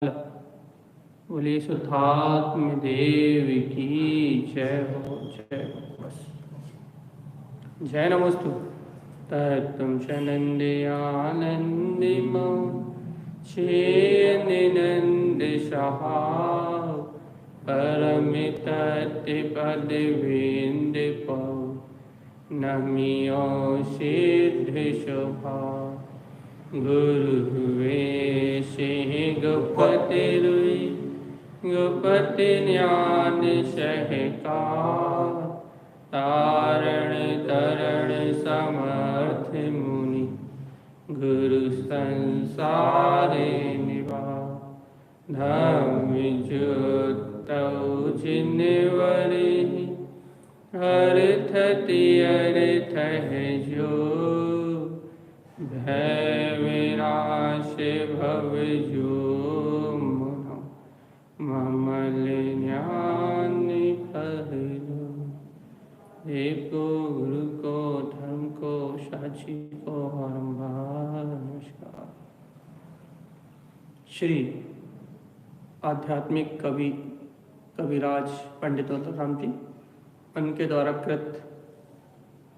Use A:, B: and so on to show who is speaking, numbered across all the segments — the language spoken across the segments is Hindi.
A: बोलिए शुद्धात्म देव की जय हो, जय हो। बस जय नमस्तु तत्तुम च नंदे आनंदिम निनंद सहा परमित पद विंद पौ नमियो सिद्ध शोभा गुरु वे सिंह गुपति रुई गुपति ज्ञान सहका तारण तरण समर्थ मुनि गुरु संसारे निभा धर्म ज्योतौ जिनवरे अर्थ तीर्थ है जो भय विनाश भव जो ममल ज्ञान कहलो। को गुरु को धर्म को साक्षी को बारंबार नमस्कार। श्री आध्यात्मिक कवि कविराज पंडित दौलतराम जी, उनके द्वारा कृत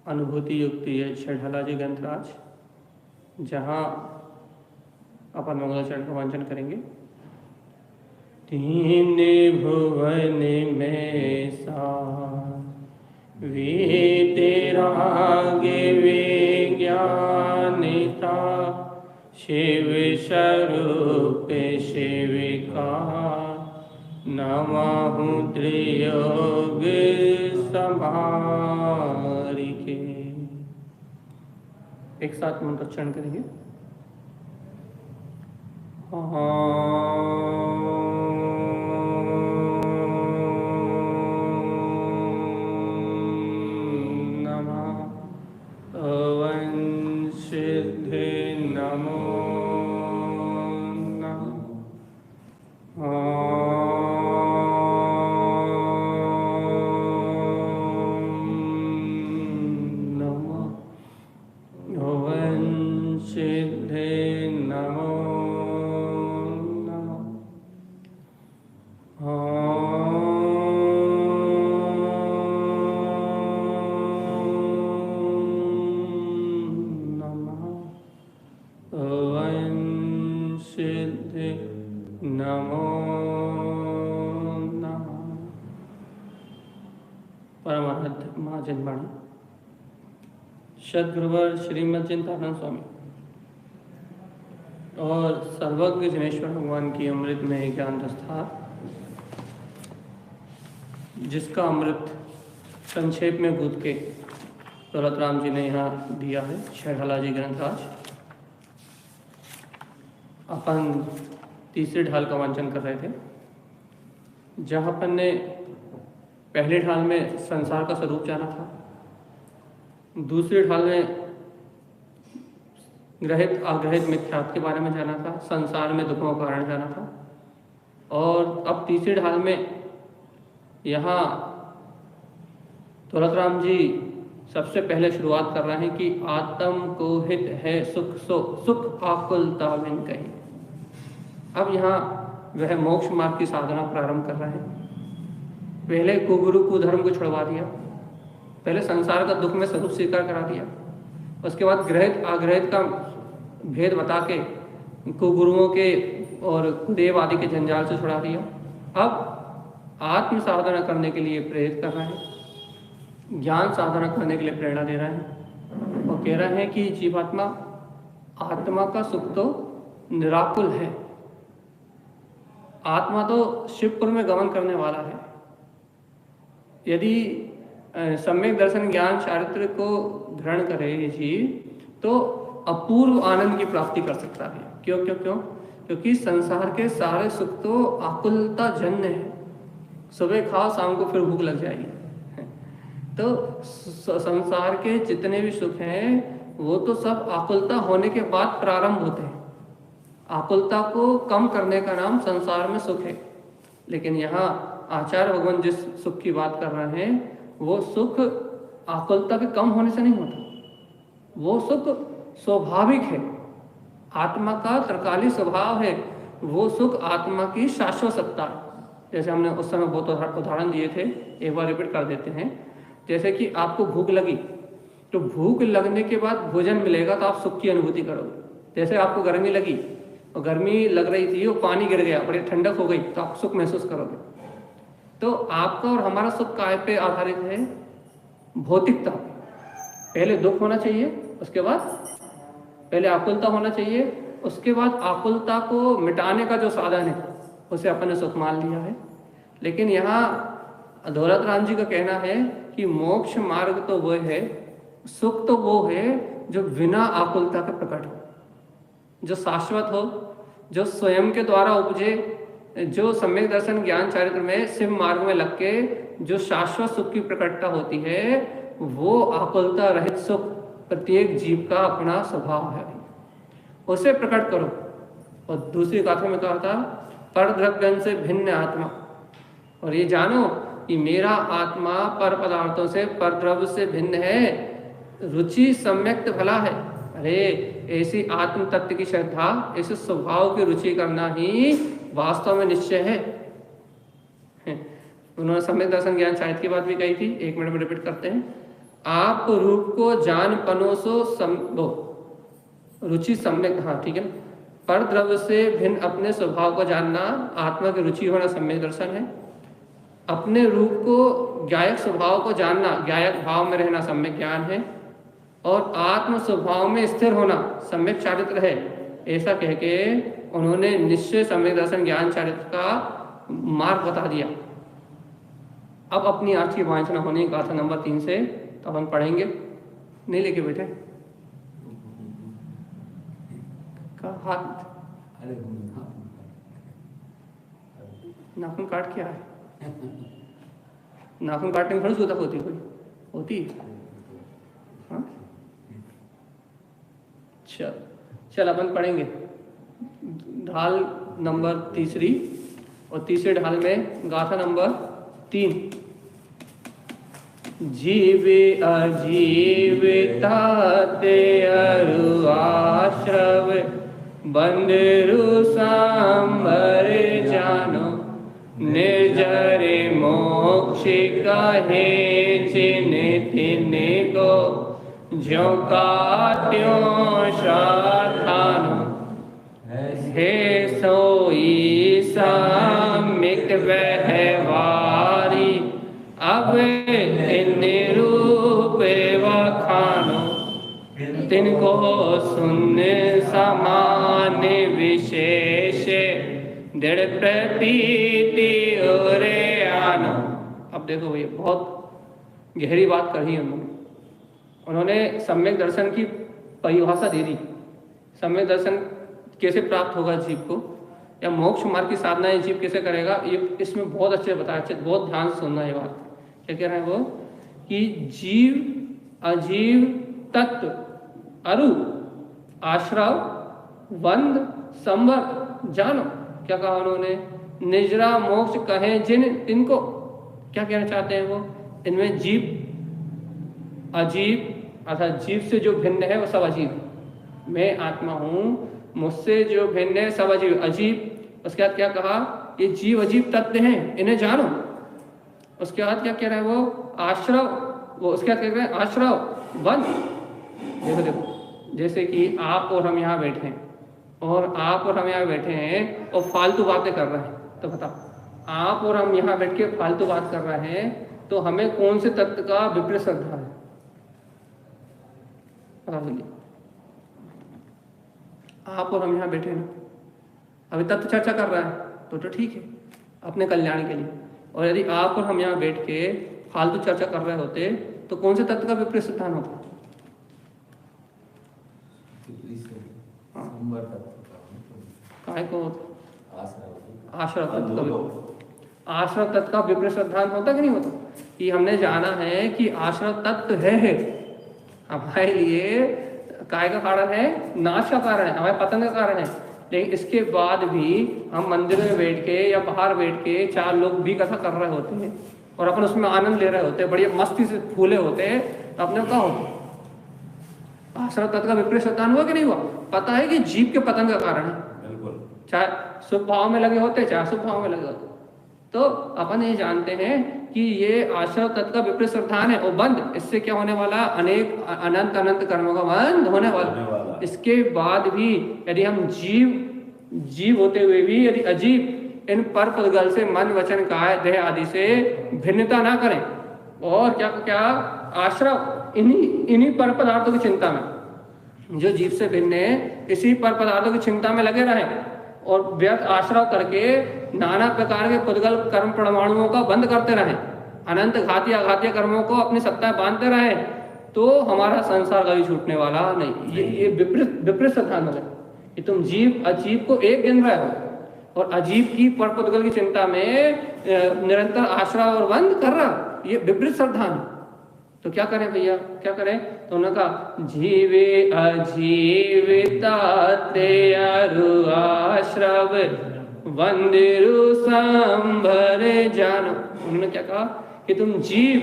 A: अनुभूति युक्ति है षडहला जी ग्रंथराज, जहाँ अपन मंगलाचरण का वांचन करेंगे। तीन भुवन में सा वे तेरा विज्ञानिता शिव स्वरूप शिविका नमहु त्रियोग समारिके। एक साथ मंत्रोच्चारण करेंगे। सद्गुरुवर श्रीमद चिंतानंद स्वामी और सर्वज्ञ जनेश्वर भगवान की अमृत में ज्ञान दस्तार, जिसका अमृत संक्षेप में गूंथ के दौलतराम जी ने यहाँ दिया है। षडहला जी ग्रंथराज। अपन तीसरे ढाल का वांचन कर रहे थे, जहाँ अपन ने पहले ढाल में संसार का स्वरूप जाना था, दूसरे ढाल में ग्रहित अग्रहित मिथ्यात्व के बारे में जाना था, संसार में दुखों का कारण जाना था, और अब तीसरे ढाल में यहाँ दौलतराम जी सबसे पहले शुरुआत कर रहे हैं कि आत्म को हित है सुख सो सुख आकुलता बिन कही। अब यहाँ वह मोक्ष मार्ग की साधना प्रारंभ कर रहे हैं। पहले कुगुरु कुधर्म को छुड़वा दिया, पहले संसार का दुख में स्वरूप स्वीकार करा दिया, उसके बाद ग्रहित आग्रहित का भेद बता के कुगुरुओं के और कुदेव आदि के जंजाल से छुड़ा दिया। अब आत्म साधना करने के लिए प्रेरित कर रहे हैं, ज्ञान साधना करने के लिए प्रेरणा दे रहे हैं, और कह रहे हैं कि जीवात्मा आत्मा का सुख तो निराकुल है, आत्मा तो शिवपुर में गमन करने वाला है। यदि सम्यक दर्शन ज्ञान चारित्र को ग्रहण करे ये जीव तो अपूर्व आनंद की प्राप्ति कर सकता है। क्यों क्यों क्यों? क्योंकि संसार के सारे सुख तो आकुलता जन्य है। सुबह खाओ, शाम को फिर भूख लग जाएगी। तो संसार के जितने भी सुख हैं वो तो सब आकुलता होने के बाद प्रारंभ होते हैं। आकुलता को कम करने का नाम संसार में सुख है। लेकिन यहाँ आचार्य भगवान जिस सुख की बात कर रहे हैं वो सुख आकुलता के कम होने से नहीं होता, वो सुख स्वाभाविक है। आत्मा का त्रिकाली स्वभाव है वो सुख आत्मा की शाश्वत सत्ता है। जैसे हमने उस समय बहुत उदाहरण दिए थे, एक बार रिपीट कर देते हैं। जैसे कि आपको भूख लगी, तो भूख लगने के बाद भोजन मिलेगा तो आप सुख की अनुभूति करोगे। जैसे आपको गर्मी लगी और गर्मी लग रही थी और पानी गिर गया, बड़ी ठंडक हो गई, तो आप सुख महसूस करोगे। तो आपका और हमारा सुख काय पे आधारित है? भौतिकता। पहले दुख होना चाहिए, उसके बाद पहले आकुलता होना चाहिए, उसके बाद आकुलता को मिटाने का जो साधन है उसे अपन ने सुख मान लिया है। लेकिन यहाँ दौलत राम जी का कहना है कि मोक्ष मार्ग तो वो है, सुख तो वो है जो बिना आकुलता के प्रकट हो, जो शाश्वत हो, जो स्वयं के द्वारा उपजे, जो सम्यक दर्शन ज्ञान चरित्र में शिव मार्ग में लग के जो शाश्वत सुख की प्रकटता होती है, वो आकुलता रहित सुख प्रत्येक जीव का अपना स्वभाव है, उसे प्रकट करो। और दूसरी गाथा में कहा था पर द्रव्यन से भिन्न आत्मा, और ये जानो कि मेरा आत्मा पर पदार्थों से, पर द्रव्य से भिन्न है, रुचि सम्यक्त भला है। अरे ऐसी आत्म तत्व की श्रद्धा, ऐसे स्वभाव की रुचि करना ही वास्तव में निश्चय है। उन्होंने सम्यक दर्शन ज्ञान शायद की बात भी कही थी, 1 मिनट में रिपीट करते हैं। आप रूप को जान पनोसो रुचि सम्यक, हाँ ठीक है ना। पर द्रव्य से भिन्न अपने स्वभाव को जानना, आत्मा की रुचि होना सम्यक दर्शन है। अपने रूप को, ज्ञायक स्वभाव को जानना, ज्ञायक भाव में रहना सम्यक ज्ञान है। और आत्म स्वभाव में स्थिर होना सम्यक चारित्र है। ऐसा कह के उन्होंने निश्चय सम्यक दर्शन ज्ञान चारित्र का मार्ग बता दिया। अब अपनी आर्थ की वांछना होने की गाथा नंबर 3 से तो अपन पढ़ेंगे। नहीं लेके बैठे का हाथ, नाखून काट क्या है? नाखून काटने में थोड़ी सूतक होती, कोई होती? हाँ चल अपन पढ़ेंगे ढाल नंबर 3 और तीसरे ढाल में गाथा नंबर 3। जीव अजीविता ते अरु आश्रव बंदरु सांबर जानो, निर्जरे मोक्ष कहे चिन तिन को, ज्यों काट्यों शाखानो, हे सोई सामिक व्यवहारी, अब निरूप वखानो, तिनको सुन समान विशेष, दृढ़ प्रतीति ओरे आनो। अब देखो भैया बहुत गहरी बात कही उन्होंने सम्यक दर्शन की परिभाषा दे दी। सम्यक दर्शन कैसे प्राप्त होगा जीव को, या मोक्ष मार्ग की साधना ये जीव कैसे करेगा, ये इसमें बहुत अच्छे बताया। अच्छे बहुत ध्यान से सुनना ये बात। क्या कह रहे हैं वो कि जीव अजीव तत्व अरु आश्रव बंद संवर जानो। क्या कहा उन्होंने? निजरा मोक्ष कहे जिन तिनको। क्या कहना चाहते हैं वो? इनमें जीव अजीब अर्थात जीव से जो भिन्न है वो सब अजीब। मैं आत्मा हूँ, मुझसे जो भिन्न है सब अजीब। अजीब उसके बाद क्या कहा? ये जीव अजीब तत्व हैं, इन्हें जानो। उसके बाद क्या कह रहे हैं वो? आश्रव, वो उसके बाद क्या कह रहे हैं? आश्रव बंद। देखो देखो, जैसे कि आप और हम यहाँ बैठे हैं, और आप और हम यहाँ बैठे हैं और फालतू बातें कर रहे हैं, तो बताओ आप और हम यहाँ बैठ के फालतू बात कर रहे हैं तो हमें कौन से तत्व का विपरीत श्रद्धा है? आप और हम यहाँ बैठे हैं, अभी तत्व चर्चा कर रहा है तो ठीक है अपने कल्याण के लिए। और यदि आप और हम यहाँ बैठ के फालतू चर्चा कर रहे होते तो कौन से तत्व का विपरीत सिद्धांत होता? काय को आश्रव तत्व का, आश्रव तत्व का विपरीत सिद्धांत होता कि नहीं होता? कि हमने जाना है कि आश्रव तत्व है हमारे लिए काय का कारण है, नाश का कारण है, हमारे पतन का कारण है। लेकिन इसके बाद भी हम मंदिर में बैठ के या बाहर बैठ के 4 लोग भी कथा कर रहे होते हैं और अपन उसमें आनंद ले रहे होते हैं, बढ़िया मस्ती से फूले होते हैं, तो अपने क्या होता? आश्रव तत्व का विपरीत सिद्धांत हुआ कि नहीं हुआ? पता है कि जीव के पतन का कारण है। चाहे शुभ भाव में लगे होते चाहे अशुभ भाव में लगे होते। तो अपन ये जानते हैं कि ये आश्रव तत्व का विपरीत श्रद्धान है और बंद, इससे क्या होने वाला, अनेक अनंत अनंत कर्मों का बंद होने वाला। इसके बाद भी यदि हम जीव होते हुए भी यदि अजीब इन पर पदगल से मन वचन काय देह आदि से भिन्नता ना करें और क्या आश्रव इन्हीं पर पदार्थों की चिंता में, जो जीव से भिन्न है इसी पर पदार्थों की चिंता में लगे रहें और व्यर्थ आश्रव करके नाना प्रकार के पुद्गल कर्म परमाणुओं का बंद करते रहें, अनंत घातीय अघातीय कर्मों को अपनी सत्ता बांधते रहें, तो हमारा संसार कभी छूटने वाला नहीं। ये विपरीत सिद्धांत है कि तुम जीव अजीब को एक गिन रहे हो और अजीब की पर पुद्गल की चिंता में निरंतर आश्रय और बंद कर रहा, ये विपरीत सिद्धांत। तो क्या करें भैया, क्या करें? तो उन्होंने कहा जीवे अजीविता ते अरु आश्रव वंदिरु संभर जानो। उन्होंने क्या कहा कि तुम जीव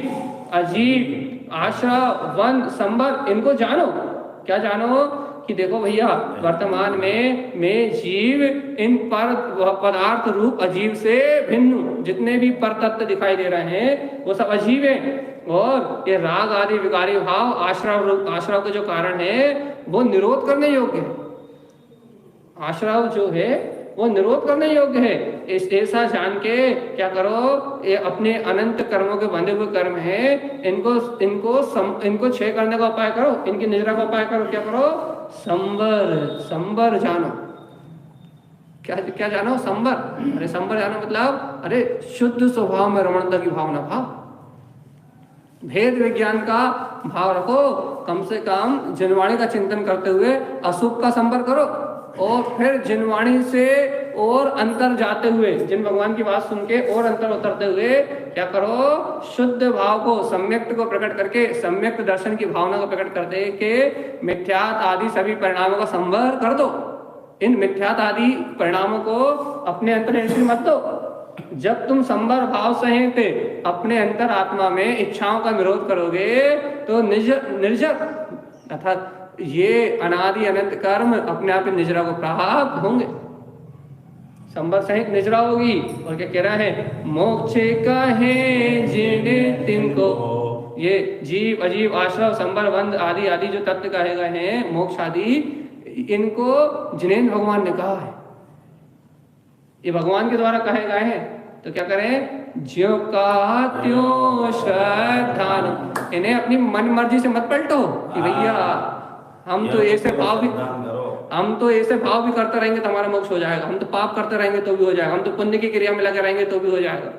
A: अजीब आश्रव वंद संभर इनको जानो। क्या जानो? कि देखो भैया वर्तमान में मैं जीव इन पर पदार्थ रूप अजीब से भिन्न हूं, जितने भी पर तत्व दिखाई दे रहे हैं वो सब अजीब हैं और ये राग आदि विकारी भाव आश्रव के जो कारण है वो निरोध करने योग्य है। आश्रव जो है वो निरोध करने योग्य है। ऐसा जान के क्या करो, ये अपने अनंत कर्मों के बंधे हुए कर्म है, इनको क्षय करने का उपाय करो, इनकी निद्रा का उपाय करो। क्या करो? संबर जानो। क्या जानो? संबर। अरे संबर जानो मतलब अरे शुद्ध स्वभाव में रमणता की भावना भाव, भेद विज्ञान का भाव रखो। कम से कम जिनवाणी का चिंतन करते हुए अशुभ का संबर करो और फिर जिनवाणी से और अंतर जाते हुए, जिन भगवान की बात सुन के और अंतर उतरते हुए क्या करो? शुद्ध भाव को सम्यक्त को प्रकट करके सम्यक्त दर्शन की भावना को प्रकट कर दे के मिथ्यात आदि सभी परिणामों का संवर कर दो। इन मिथ्यात आदि परिणामों को अपने अंतर एंट्री मत दो। जब तुम संवर भाव सहित अपने अंतर आत्मा में इच्छाओं का विरोध करोगे तो निर्जर अर्थात ये अनादि अनंत कर्म अपने आप निजरा को प्राप्त होंगे। संबर सहित निजरा होगी। और क्या कह रहा है? मोक्ष का है जिन तिनको, ये जीव अजीव आश्रव संबर बंद आदि आदि जो तत्व कहे गए हैं मोक्ष आदि, इनको जिनेन्द्र भगवान ने कहा है, ये भगवान के द्वारा कहे गए हैं। तो क्या करें? ज्यों का त्यों श्रद्धान, इन्हें अपनी मन मर्जी से मत पलटो कि भैया हम तो ऐसे भाव भी करते रहेंगे तो हमारा मोक्ष हो जाएगा, हम तो पाप करते रहेंगे तो भी हो जाएगा, हम तो पुण्य की क्रिया में लगे रहेंगे तो भी हो जाएगा,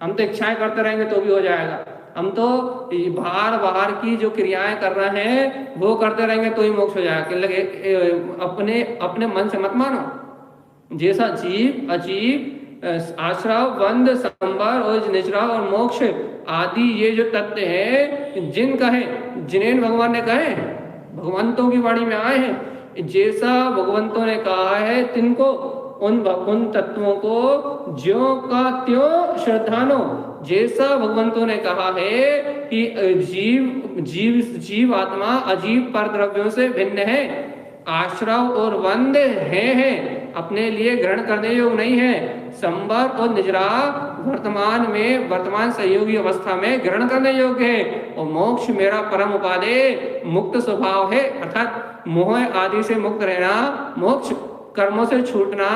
A: हम तो इच्छाएं करते रहेंगे तो भी हो जाएगा, हम तो बाहर की जो क्रियाएं कर रहे हैं वो करते रहेंगे तो ही मोक्ष हो जाएगा। लगे अपने मन से मत मानो। जैसा जीव अजीब आश्रव बंद संबर और निचरा और मोक्ष आदि ये जो तत्व है जिन कहे, जिनेन भगवान ने कहे, भगवंतों की वाणी में आए हैं, जैसा भगवंतों ने कहा है तिनको उन तत्वों को ज्यों का त्यों श्रद्धानो, जैसा भगवंतों ने कहा है कि जीव आत्मा अजीब पर द्रव्यों से भिन्न है, आश्रव और वंद हैं, अपने लिए ग्रहण करने योग्य नहीं है, संबर और निजरा वर्तमान सहयोगी अवस्था में ग्रहण करने योग्य है, और मोक्ष मेरा परम उपादेय मुक्त स्वभाव है। अर्थात मोह आदि से मुक्त रहना, मोक्ष कर्मों से छूटना,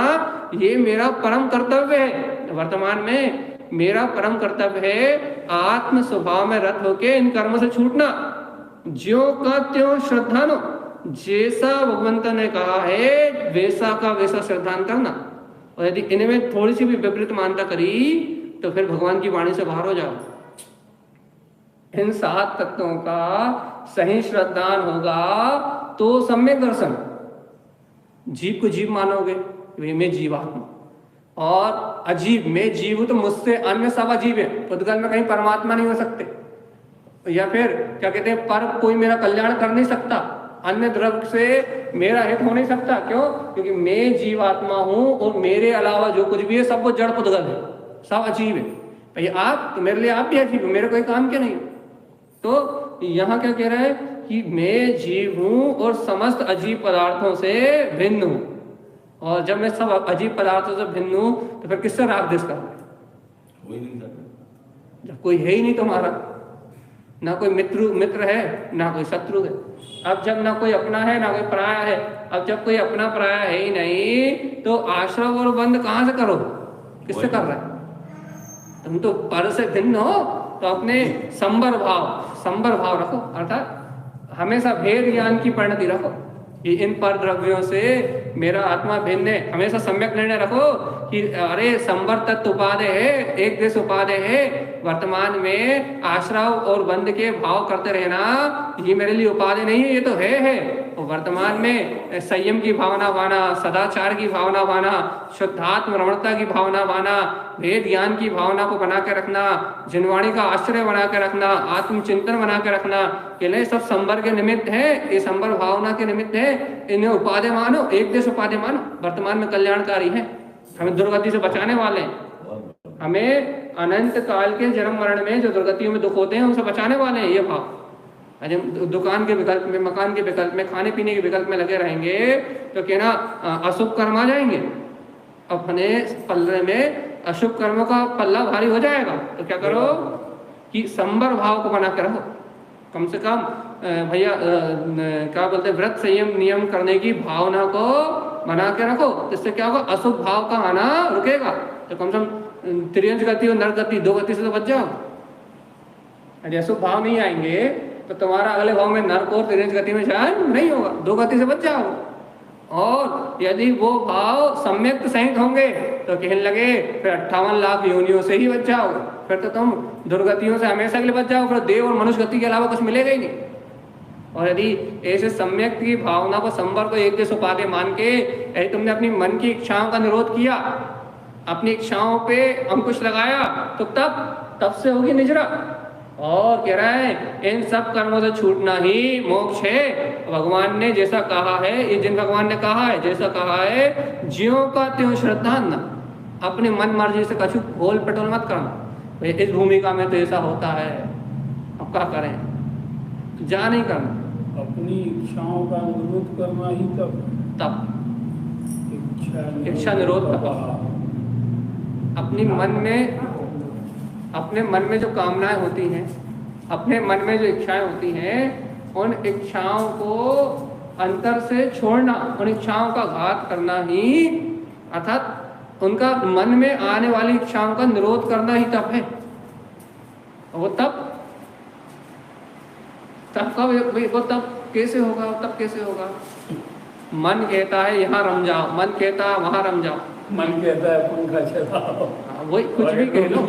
A: ये मेरा परम कर्तव्य है। वर्तमान में मेरा परम कर्तव्य है आत्म स्वभाव में रत होके इन कर्मों से छूटना। ज्यों का त्यों श्रद्धानो, जैसा भगवंत ने कहा है वैसा का वैसा श्रद्धान करना। और यदि इनमें थोड़ी सी भी विपरीत मानता करी तो फिर भगवान की वाणी से बाहर हो जाओ। इन 7 तत्वों का सही श्रद्धान होगा तो सम्यक दर्शन। जीव को जीव मानोगे, मैं जीवात्मा, और अजीब मैं जीव हूं तो मुझसे अन्य सब अजीब है, पुद्गल में कहीं परमात्मा नहीं हो सकते, या फिर क्या कहते हैं पर कोई मेरा कल्याण कर नहीं सकता, अन्य द्रव्य से मेरा हित हो नहीं सकता। क्यों? क्योंकि मैं जीवात्मा हूं और मेरे अलावा जो कुछ भी है सब वो जड़ पुद्गल है, सब अजीब है। भैया आप तो मेरे लिए आप भी अजीब हो, मेरे कोई काम क्या नहीं। तो यहाँ क्या कह रहा है कि मैं जीव हूं और समस्त अजीब पदार्थों से भिन्न हूं। और जब मैं सब अजीब पदार्थों से भिन्न हूँ तो फिर किससे राग द्वेष कर?
B: कोई नहीं सकता।
A: जब कोई है ही नहीं तुम्हारा, ना कोई मित्र है ना कोई शत्रु है। अब जब ना कोई अपना है ना कोई पराया है, अब जब कोई अपना पराया है ही नहीं तो आश्रव और बंध कहाँ से करो? किससे कर रहा है? तुम तो पर से भिन्न हो तो अपने संबर भाव रखो, अर्थात हमेशा भेद ज्ञान की परिणति रखो कि इन पर द्रव्यों से मेरा आत्मा भिन्न है। हमेशा सम्यक निर्णय रखो कि अरे संबर तत्व उपादेय है, एक देश उपादेय है। वर्तमान में आश्रव और बंध के भाव करते रहना ये मेरे लिए उपादेय नहीं है, ये तो है। और वर्तमान में संयम की भावना पाना, सदाचार की भावना पाना, शुद्धात्म रमणता की भावना पाना, भेद ज्ञान की भावना को बना के रखना, जिनवाणी का आश्रय बना के रखना, आत्मचिंतन बना के रखना, कि नहीं सब संबर के निमित्त है, ये संबर भावना के निमित्त है। इन्हें उपादेय मानो, एक देश उपादेय मानो। वर्तमान में कल्याणकारी है, हमें दुर्गति से बचाने वाले हैं, हमें अनंत काल के जन्म मरण में जो दुर्गतियों में दुख होते हैं उनसे बचाने वाले हैं। ये भाव दुकान के विकल्प में, मकान के विकल्प में, खाने पीने के विकल्प में लगे रहेंगे तो क्या ना अशुभ कर्म आ जाएंगे, अपने पल्ले में अशुभ कर्मों का पल्ला भारी हो जाएगा। तो क्या करो कि संबर भाव को बना के रहो, कम से कम भैया क्या बोलते हैं, व्रत संयम नियम करने की भावना को बना के रखो। इससे क्या होगा, अशुभ भाव का आना रुकेगा। तो कम से कम त्रियंश गति और नर गति, 2 गति से तो बच जाओ। यदि अशुभ भाव नहीं आएंगे तो तुम्हारा अगले भाव में नर्क और त्रियंश गति में चयन नहीं होगा, 2 गति से बच जाओ। और यदि वो भाव सम्यक सहित होंगे तो कहने लगे फिर 58 लाख योनियों से ही बच जाओ, फिर तो तुम दुर्गतियों से हमेशा के लिए बच जाओ, फिर देव और मनुष्य गति के अलावा कुछ मिलेगा ही नहीं। और यदि ऐसे सम्यक की भावना को, संबर को एक देश उपादेय मान के यदि तुमने अपनी मन की इच्छाओं का निरोध किया, अपनी इच्छाओं पे अंकुश लगाया, तो तब से होगी निजरा। और कह रहा है इन सब कर्मों से छूटना ही मोक्ष है। भगवान ने जैसा कहा है, ये जिन भगवान ने कहा है, जैसा कहा है, ज्यों का त्यों श्रद्धा न, अपने मन मर्जी से कछु बोल पटोल मत करना। इस भूमिका में तो ऐसा होता है, अब क्या करें, जा नहीं करना,
C: अपनी इच्छाओं का निरोध करना ही तब
A: इच्छा निरोध का अपने मन में जो कामनाएं होती हैं, अपने मन में जो इच्छाएं होती हैं, उन इच्छाओं को अंतर से छोड़ना, उन इच्छाओं का घात करना ही, अर्थात उनका मन में आने वाली इच्छाओं का निरोध करना ही तप है। वो तब कैसे होगा? तब कैसे होगा? मन कहता है यहाँ रम जाओ, मन कहता है वहां रम जाओ,
C: मन कहता है पंखा चलाओ,
A: वही कुछ भी कह लो।
C: तो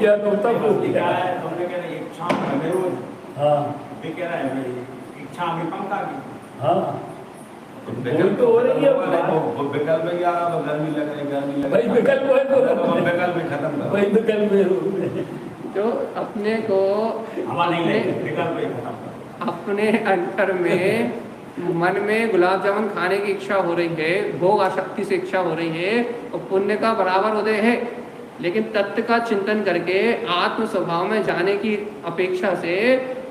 C: हो रही है
B: विकल्प में क्या रहा, गर्मी लग रही, गर्मी लग रही,
C: विकल्प
B: खत्म,
C: वही विकल्प
A: तो अपने को अपने अंतर में, मन में गुलाब जामुन खाने की इच्छा हो रही है, भोग आसक्ति से इच्छा हो रही है, और पुण्य का बराबर उदय है, लेकिन तत्व का चिंतन करके आत्म स्वभाव में जाने की अपेक्षा से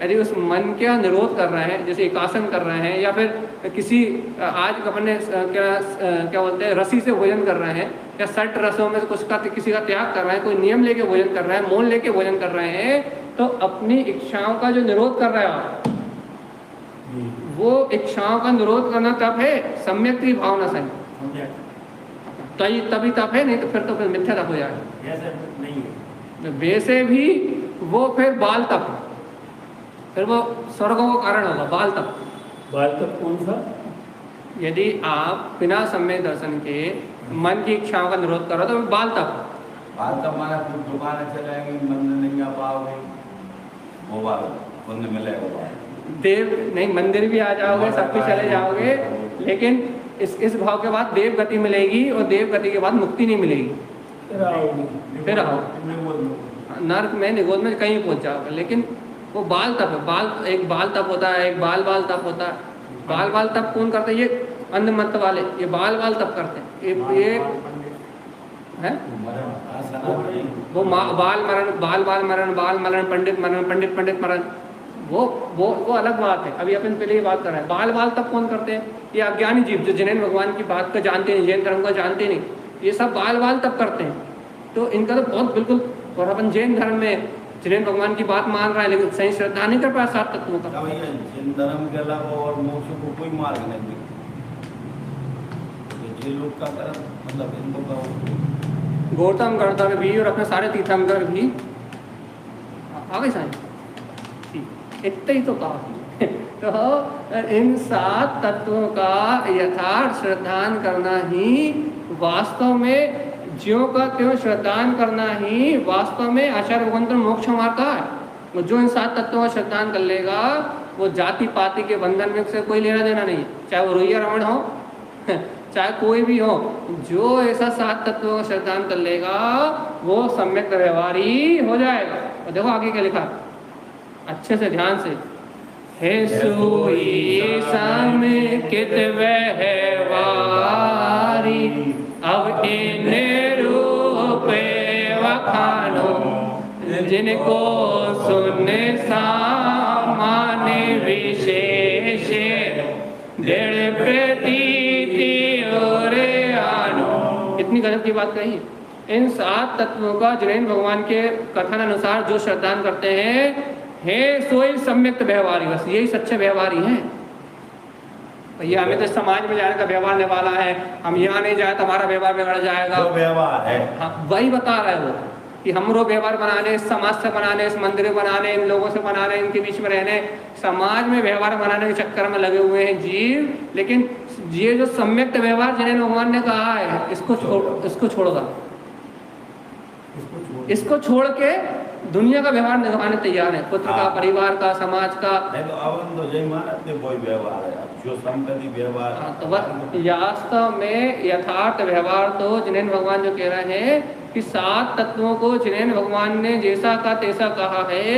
A: यदि उस मन का निरोध कर रहे हैं, जैसे एकासन कर रहे हैं, या फिर किसी आज अपने क्या बोलते हैं रसी से भोजन कर रहे हैं, या 60 रसों में से कुछ का किसी का त्याग कर रहे हैं, कोई नियम लेके भोजन कर रहे हैं, मौन लेके भोजन कर रहे हैं, तो अपनी इच्छाओं का जो निरोध कर रहा है, वो इच्छाओं का निरोध करना तप है, सम्यक की भावना से, तभी तप है, नहीं तो फिर मिथ्या तप हो जाएगा। वैसे भी वो फिर बाल तप, फिर वो स्वर्गों का कारण होगा। बाल तप
C: कौन सा?
A: यदि आप बिना सम्यक दर्शन के मन की इच्छाओं का निरोध करो तो बाल तप
B: माना दुकान चलाएंगे, मंदिर नहीं आ पाओगे, वो बाल पुण्य मिलेगा,
A: देव नहीं, मंदिर भी आ जाओगे, सब कुछ चले जाओगे, लेकिन इस भाव के बाद देव गति मिलेगी, और देव गति के बाद मुक्ति नहीं मिलेगी, फिर आओ नर्क में, निगोद में कहीं पहुंच जाओगे। लेकिन वो बाल तप है, एक बाल तप होता है, एक बाल तप होता है। बाल तप कौन करते हैं? ये अंध मत वाले, ये बाल तप करते हैं। ये है वो बाल मरण, पंडित मरण, पंडित मरण, वो अलग बात है। अभी अपन पहले ही बात कर रहे हैं। बाल तब कौन करते हैं? ये अज्ञानी जीव जो जिनेन भगवान की बात को जानते नहीं, जैन धर्म को जानते नहीं, ये सब बाल तब करते हैं। तो इनका तो बहुत बिल्कुल, और अपन जैन धर्म में जिनेन भगवान की बात मान रहा है लेकिन सही श्रद्धा नहीं कर पाया 7 तत्वों का।
B: जैन धर्म के अलावा और मोक्ष को कोई मार्ग नहीं, ये लोग का धर्म मतलब इनको का
A: गौतम गणधर भी और अपने सारे तीर्थंकर भी आगे साईं, इतना ही तो काफी। तो इन 7 तत्वों का यथार्थ श्रद्धान करना ही वास्तव में, ज्यों का त्यों श्रद्धान करना ही वास्तव में आचार्य भगवंतन मोक्ष मार्ग का है। जो इन 7 तत्वों का श्रद्धान कर लेगा वो जाति पाति के बंधन में से कोई लेना देना नहीं है, चाहे वो रोहिया रमण हो चाहे कोई भी हो। जो ऐसा 7 तत्वों का श्रद्धान कर लेगा वो सम्यक व्यवहारी हो जाएगा। और देखो आगे क्या लिखा, अच्छे से ध्यान से, हे सोई समेकित व्यवहारी अब इन रूप वखानो जिनको सुनने सामान्य विशेष दृढ़ प्रतीति और आनो। इतनी गजब की बात कही। इन 7 तत्वों का जैन भगवान के कथन अनुसार जो श्रद्धान करते हैं, हे सोई सम्यक व्यवहारी, बस यही सच्चे व्यवहारी हैं। भैया हमें तो समाज में जाने का व्यवहार निभाना है, हम यहाँ नहीं जाए तो हमारा व्यवहार बिगड़ जाएगा।
B: तो व्यवहार है,
A: हाँ, वही बता रहे हो कि हमरो व्यवहार बनाने, इस समाज से बनाने, इस मंदिर बनाने, इन लोगों से बनाने, इनके बीच में रहने, समाज में व्यवहार बनाने के चक्कर में लगे हुए हैं जीव। लेकिन ये जो सम्यक व्यवहार जिन्हें भगवान ने कहा है, इसको छोड़गा, इसको छोड़ के दुनिया का व्यवहार निभाने तैयार है, पुत्र का, परिवार का, समाज का।
B: नहीं तो अवन तो जय महाराज ने कोई व्यवहार है, जो संपत्ति व्यवहार।
A: तो वास्तव में यथार्थ व्यवहार तो जिनेन भगवान जो कह रहे हैं कि 7 तत्वों को जिनेन भगवान ने जैसा का तैसा कहा है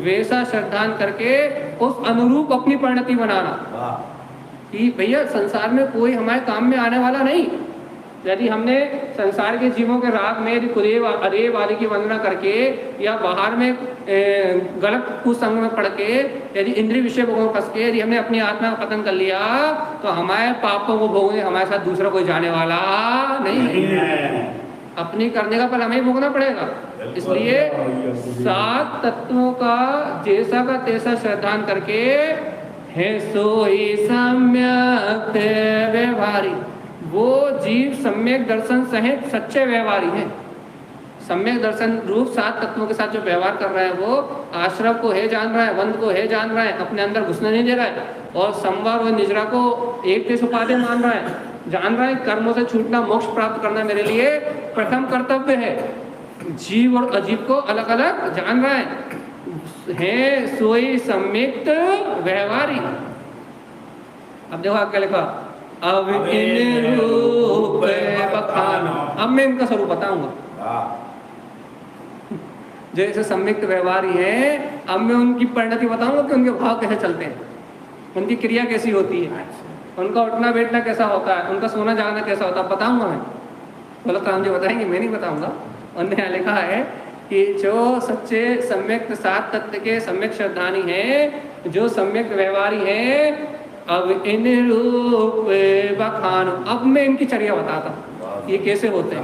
A: वैसा श्रद्धान करके उस अनुरूप अपनी परिणति बनाना। कि भैया संसार में कोई हमारे काम में आने वाला नहीं। यदि हमने संसार के जीवों के राग में यदि कुदेव अदेव आदि की वंदना करके या बाहर में गलत कुसंग में पड़ के यदि इंद्रिय विषय को फंस के यदि हमने अपनी आत्मा का पतन कर लिया तो हमारे पापों को भोगने हमारे साथ दूसरा कोई जाने वाला नहीं है। अपनी करने का फल हमें भोगना पड़ेगा। इसलिए 7 तत्वों का जैसा का तैसा श्रद्धान करके है सोई सम्यक व्यवहारी, वो जीव सम्यक दर्शन सहित सच्चे व्यवहारी हैं। सम्यक दर्शन रूप 7 तत्वों के साथ जो व्यवहार कर रहा है वो आश्रव को है जान रहा है, वंद को है जान रहा है, अपने अंदर घुसने नहीं दे रहा है, और संवार और निजरा को एक देश उपाधि मान रहा है, जान रहा है कर्मों से छूटना, मोक्ष प्राप्त करना मेरे लिए प्रथम कर्तव्य है। जीव और अजीव को अलग अलग जान रहा है सोई सम्यक व्यवहारी। अब देखो क्या लिखा, अब इन रूप बखानो। अब मैं इनका स्वरूप बताऊंगा। जैसे सम्यक व्यवहारी है, अब मैं उनकी परिणति बताऊंगा कि उनके भाव कैसे चलते हैं, उनकी क्रिया कैसी होती है, उनका उठना बैठना कैसा होता है, उनका सोना जागना कैसा होता है, बताऊंगा मैं। बोला तो हम जो बताएंगे, मैं नहीं बताऊंगा। उन्होंने यहाँ लिखा है कि जो सच्चे सम्यक 7 तत्व के सम्यक श्रद्धानी है, जो सम्यक व्यवहारी है, अब इन रूप बखानो। अब मैं इनकी चर्या बताता हूँ ये कैसे होते हैं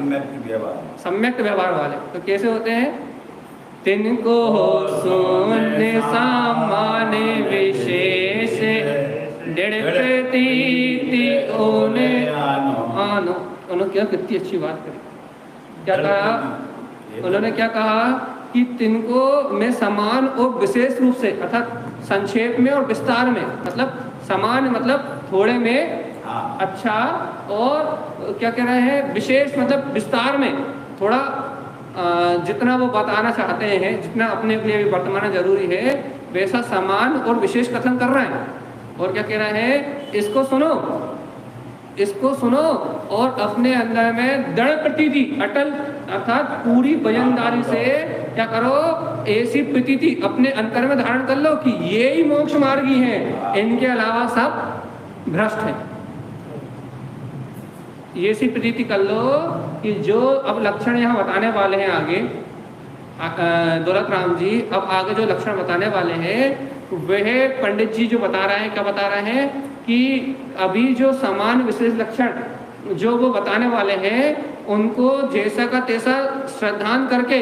A: सम्यक व्यवहार वाले। तो कैसे होते हैं, तिनको सुनने सामान्य विशेष दृढ़ प्रतीति आनो। उन्होंने क्या कितनी अच्छी बात करी, क्या कहा उन्होंने, क्या कहा कि तिनको मैं समान और विशेष रूप से, अर्थात संक्षेप में और विस्तार में, मतलब समान मतलब थोड़े में, अच्छा, और क्या कह रहे हैं विशेष मतलब विस्तार में, थोड़ा जितना वो बताना चाहते हैं, जितना अपने लिए भी वर्तमान जरूरी है वैसा समान और विशेष कथन कर रहे हैं। और क्या कह रहे हैं, इसको सुनो, इसको सुनो और अपने अंदर में दृढ़ प्रतीति, अटल अर्थात पूरी वजनदारी से क्या करो, ऐसी प्रतीति अपने अंतर में धारण कर लो कि ये ही मोक्ष मार्गी हैं, इनके अलावा सब भ्रष्ट हैं। ये ऐसी प्रतीति कर लो कि जो अब लक्षण यहाँ बताने वाले हैं आगे, दौलत राम जी अब आगे जो लक्षण बताने वाले हैं वह पंडित जी जो बता रहे हैं, क्या बता रहे हैं कि अभी जो समान विशेष लक्षण जो वो बताने वाले हैं उनको जैसा का तैसा श्रद्धान करके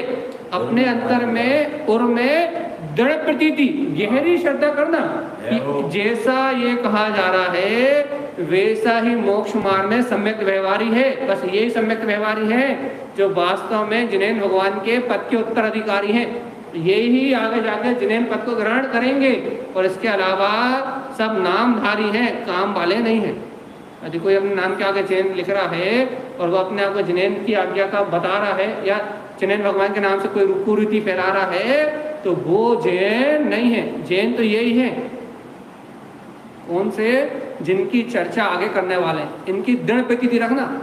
A: अपने अंतर में और में दृढ़ प्रतीति गहरी श्रद्धा करना कि जैसा ये कहा जा रहा है वैसा ही मोक्ष मार्ग में सम्यक व्यवहारी है। बस यही सम्यक व्यवहारी है जो वास्तव में जिनेन भगवान के पद के उत्तराधिकारी हैं। यही आगे जाके जिनेन पद को ग्रहण करेंगे और इसके अलावा सब नामधारी हैं, काम वाले नहीं हैं। यदि कोई अपने नाम के आगे जैन लिख रहा है और वो अपने आप को जिनेन की आज्ञा का बता रहा है या जिनेन भगवान के नाम से कोई कुरीति फैला रहा है तो वो जैन नहीं है। जैन तो यही है कौन से जिनकी चर्चा आगे करने वाले हैं, इनकी दृढ़ प्रतीति रखना,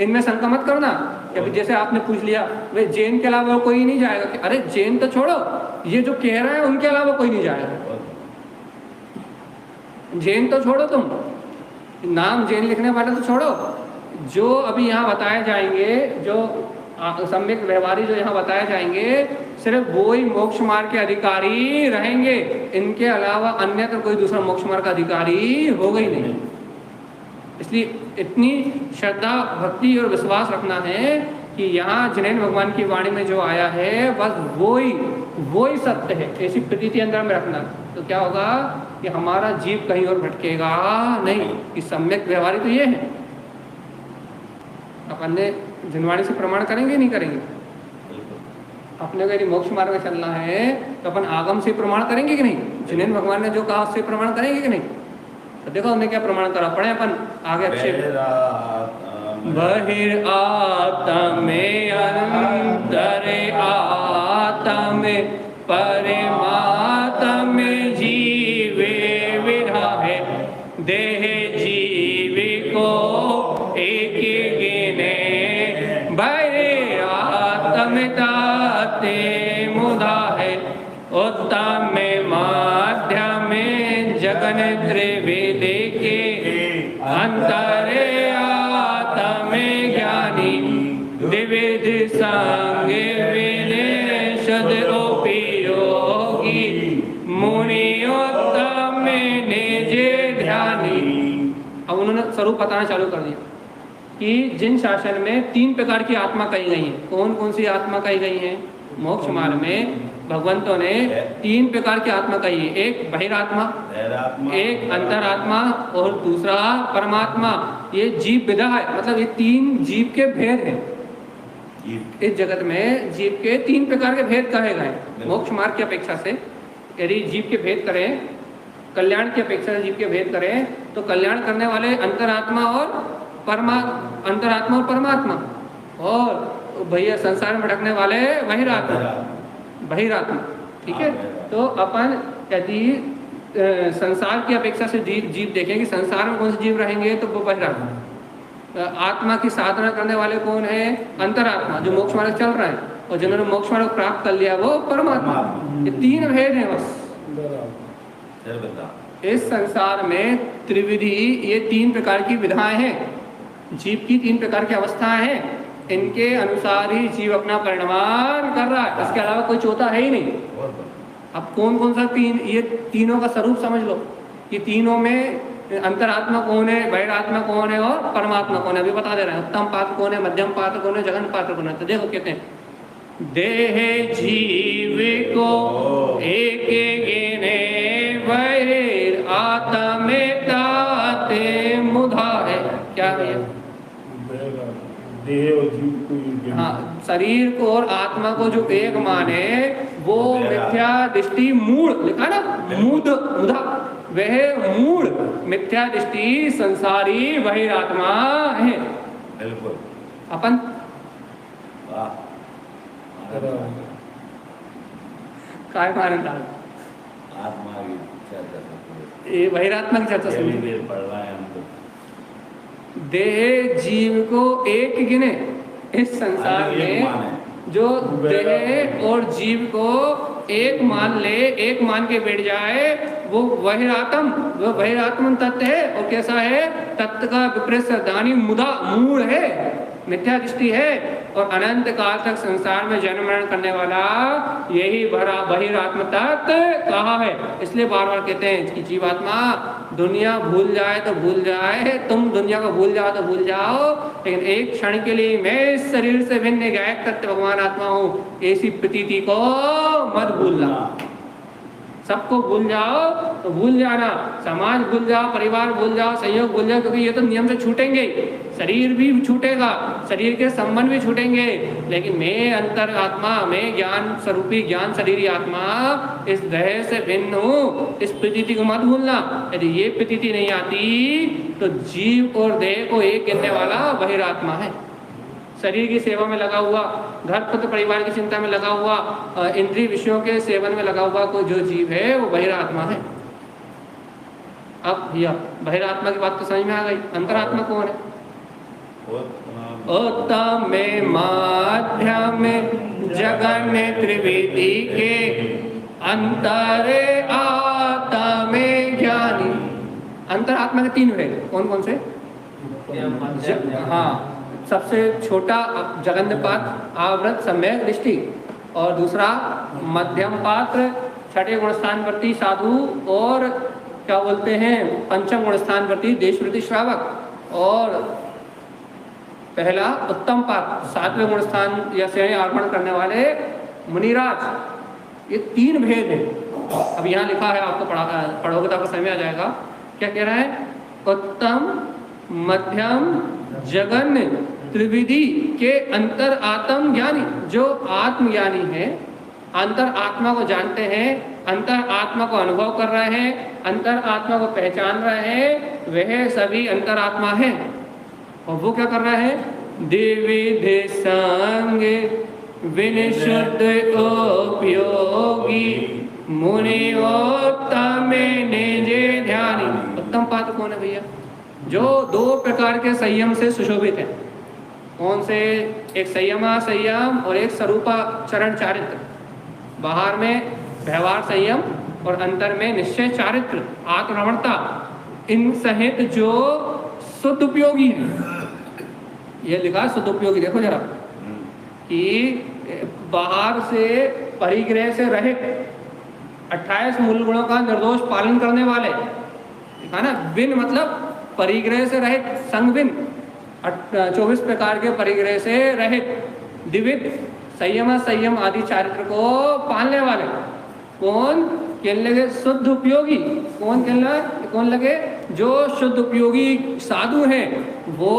A: इनमें शंका मत करना। जैसे आपने पूछ लिया वे जैन के अलावा कोई नहीं जाएगा, कि अरे जैन तो छोड़ो, ये जो कह रहे हैं उनके अलावा कोई नहीं जाएगा। जैन तो छोड़ो, तुम नाम जैन लिखने वाले तो छोड़ो, जो अभी यहाँ बताए जाएंगे, जो सम्यक व्यवहारी जो यहाँ बताए जाएंगे सिर्फ वो ही मोक्ष मार्ग के अधिकारी रहेंगे, इनके अलावा अन्य तो कोई दूसरा मोक्ष मार्ग का अधिकारी होगा ही नहीं। इसलिए इतनी श्रद्धा भक्ति और विश्वास रखना है कि यहाँ जिनेन भगवान की वाणी में जो आया है बस वो ही सत्य है, ऐसी प्रतीति अंदर में रखना। तो क्या होगा कि हमारा जीव कहीं और भटकेगा नहीं, कि सम्यक व्यवहारी तो ये है। अपन ने जिनवाणी से प्रमाण करेंगे नहीं करेंगे? अपने को यदि मोक्ष मार्ग में चलना है तो अपन आगम से प्रमाण करेंगे कि नहीं? जिनेन भगवान ने जो कहा उससे प्रमाण करेंगे कि नहीं? तो देखो उन्हें क्या प्रमाण करा, पढ़े अपन आगे अच्छे। बहिर आत्मे अंतरे आत्मे परमात्मे जीवे विराहे देह जीवी को एक गिने बहिर आत्मताते मुदा है उत्तम माध्यम जगन त्रिवेदे के अंतरे आत्मे ज्ञानी द्विविध संग विनिषद उपयोगी मुनियोत्तम निज ध्यानी। अब उन्होंने स्वरूप बताना चालू कर दिया कि जिन शासन में 3 प्रकार की आत्मा कही गई है। कौन कौन सी आत्मा कही गई है? मोक्ष मार्ग में भगवंतों ने 3 प्रकार की आत्मा कही है, एक बहिरात्मा, एक अंतरात्मा और दूसरा परमात्मा। ये जीव विधा है, मतलब ये 3 जीव के भेद हैं। इस जगत में जीव के 3 प्रकार के भेद कहे गए मोक्ष मार्ग की अपेक्षा से। यदि जीव के भेद करें, कल्याण की अपेक्षा से जीव के भेद करें तो कल्याण करने वाले अंतरात्मा और परमात्मा, और भैया संसार में भटकने वाले बहिरात्मा। ठीक है, तो अपन यदि संसार की अपेक्षा से जीव देखें कि संसार में कौन से जीव रहेंगे तो वो बहिरात्मा। आत्मा की साधना करने वाले कौन है? अंतरात्मा, जो मोक्ष मार्ग चल रहा है, और जिन्होंने मोक्ष मार्ग प्राप्त कर लिया वो परमात्मा। ये 3 भेद हैं बस इस संसार में। त्रिविधि, ये 3 प्रकार की विधाएं हैं, जीव की 3 प्रकार की अवस्थाएं हैं। इनके अनुसार ही जीव अपना परिणमान कर रहा है, इसके अलावा कोई चौथा है ही नहीं। अब कौन कौन सा 3, ये तीनों का स्वरूप समझ लो कि तीनों में अंतरात्मा कौन है, बहिरात्मा कौन है और परमात्मा कौन है। अभी बता दे रहे हैं उत्तम पात्र कौन है, मध्यम पात्र कौन है, जघन पात्र कौन है। तो देखो कहते हैं देह जीव को एक गिने बहिर आत्मे ताते मुधा है। क्या है? हाँ, शरीर को और आत्मा को जो एक माने वो मिथ्या दृष्टि मूढ़, लिखा ना मुधा, वह मूढ़ मिथ्या दृष्टि संसारी बहिरात्मा है।
B: बिल्कुल।
A: अपन काय मानन डाल
B: आत्मा की चर्चा,
A: ये बहिरात्मा की चर्चा सुनी।
B: पढ़ रहे हैं हम तो।
A: देह जीव को एक गिने, इस संसार में जो देह और जीव को एक मान ले, एक मान के बैठ जाए, वो बहिरात्म तत्व है। और कैसा है? तत्व का विपरीत श्रद्धानी मुदा मूढ़ है, मिथ्या दृष्टि है। और अनंत काल तक संसार में जन्म मरण करने वाला यही बहिरात्म तत्व कहा है। इसलिए बार बार कहते हैं कि जीवात्मा दुनिया भूल जाए तो भूल जाए, तुम दुनिया को भूल जाओ तो भूल जाओ, लेकिन एक क्षण के लिए मैं इस शरीर से भिन्न एक तत्व भगवान आत्मा हूँ, ऐसी प्रतीति को मत भूलना। सबको भूल जाओ तो भूल जाना, समाज भूल जाओ, परिवार भूल जाओ, संयोग भूल जाओ, क्योंकि ये तो नियम से छूटेंगे, शरीर भी छूटेगा, शरीर के संबंध भी छूटेंगे, लेकिन मैं अंतर आत्मा, मैं ज्ञान स्वरूपी ज्ञान शरीरी आत्मा इस देह से भिन्न हूँ, इस प्रतीति को मत भूलना। यदि ये प्रतीति नहीं आती तो जीव और देह को एक गिनने वाला बहिरात्मा है। शरीर की सेवा में लगा हुआ, घर पुत्र परिवार की चिंता में लगा हुआ, इंद्रिय विषयों के सेवन में लगा हुआ कोई जो जीव है वो बहिरात्मा है। अब भैया बहिरात्मा की बात तो समझ में आ गई। अंतरात्मा कौन है? उत्तम माध्यम जगन त्रिवेदी के अंतरे आत्मे ज्ञानी। अंतरात्मा के तीन भेद कौन कौन से? हाँ, सबसे छोटा जगन्नपात आवृत सम्यक दृष्टि, और दूसरा मध्यम पात्र छठे गुणस्थानवर्ती साधु, और क्या बोलते हैं पंचम गुणस्थानवर्ती देशवृत्ति श्रावक, और पहला उत्तम पात्र सातवें गुणस्थान या श्रेणी अर्पण करने वाले मुनिराज। ये तीन भेद है। अब यहाँ लिखा है, आपको पढ़ोगे तो आपको समझ में आ जाएगा क्या कह रहा है। उत्तम मध्यम जगन त्रिविधि के अंतर आत्म ज्ञानी, जो आत्मज्ञानी है, अंतर आत्मा को जानते हैं, अंतर आत्मा को अनुभव कर रहे हैं, अंतर आत्मा को पहचान रहे हैं, वह सभी अंतर आत्मा है। और वो क्या कर रहा है? द्विविध संग विनिशुद्ध उपयोगी मुनियोत्तम निजे ध्यानी। उत्तम पात्र कौन है भैया? जो दो प्रकार के संयम से सुशोभित है। कौन से? एक संयमा संयम और एक स्वरूपा चरण चारित्र। बाहर में व्यवहार संयम और अंतर में निश्चय चारित्र, आत्मरमणता, इन सहित जो शुद्ध उपयोगी है। ये लिखा शुद्ध उपयोगी, देखो जरा, कि बाहर से परिग्रह से रहित 28 मूल गुणों का निर्दोष पालन करने वाले, लिखा ना, बिन मतलब परिग्रह से रहित, संग बिन 24 प्रकार के परिग्रह से रहित, द्विविध संयम संयम आदि चारित्र को पालने वाले। कौन? कहने लगे शुद्ध उपयोगी। कौन लगे? जो शुद्ध उपयोगी साधु हैं, वो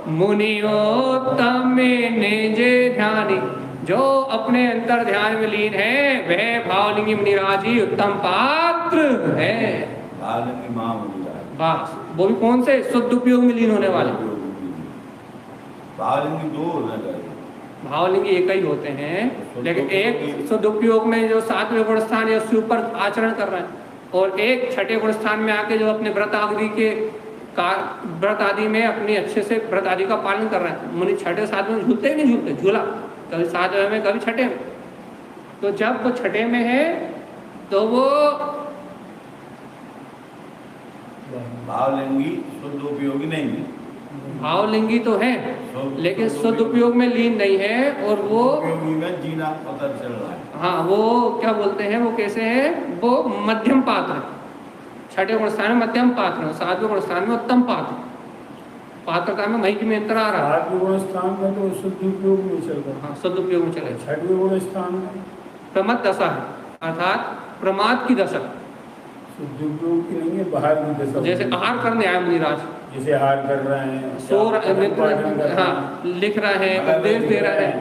A: मुनियोत्तम निजे ध्यानी, जो अपने अंतर ध्यान में लीन है, वह भावलिंगी मुनिराजी उत्तम पात्र है। बस, वो भी कौन से? शुद्ध उपयोग में लीन होने वाले। भावलिंगी एक ही होते हैं, लेकिन एक शुद्ध उपयोग में जो 7वें गुण स्थान है उसके ऊपर आचरण कर रहे हैं, और एक छठे गुण स्थान में आके जो अपने व्रत आदि में अपनी अच्छे से व्रत आदि का पालन कर रहे हैं। मुनि छठे 7वें में झूलते ही नहीं झूलते, झूला कभी 7वें में कभी छठे में। तो जब वो छठे में है तो वो
B: भावलिंगी शुद्ध उपयोगी नहीं है।
A: भावलिंगी तो है लेकिन शुद्ध उपयोग में लीन नहीं है, और वो
B: उपयोगी में जीना पता चल रहा है।
A: हाँ, वो क्या बोलते हैं, वो कैसे है? वो मध्यम पात्र है। छठे गुण स्थान में मध्यम पात्र है, 7वें गुण स्थान में उत्तम पात्र। पात्रता में महिक में अंतर आ रहा है।
C: 8वें गुण स्थान में तो शुद्ध उपयोग में चल रहा है।
A: हाँ, शुद्ध उपयोग में चले।
C: 6वें गुण स्थान में
A: प्रमद दशा है, अर्थात प्रमाद की दशा।
C: शुद्ध उपयोग की नहीं है, बाहर की दशा।
A: जैसे आहार करने आए मुनिराज,
C: जैसे हार कर रहे हैं,
A: सो हाँ, लिख रहे हैं, उपदेश दे रहे हैं।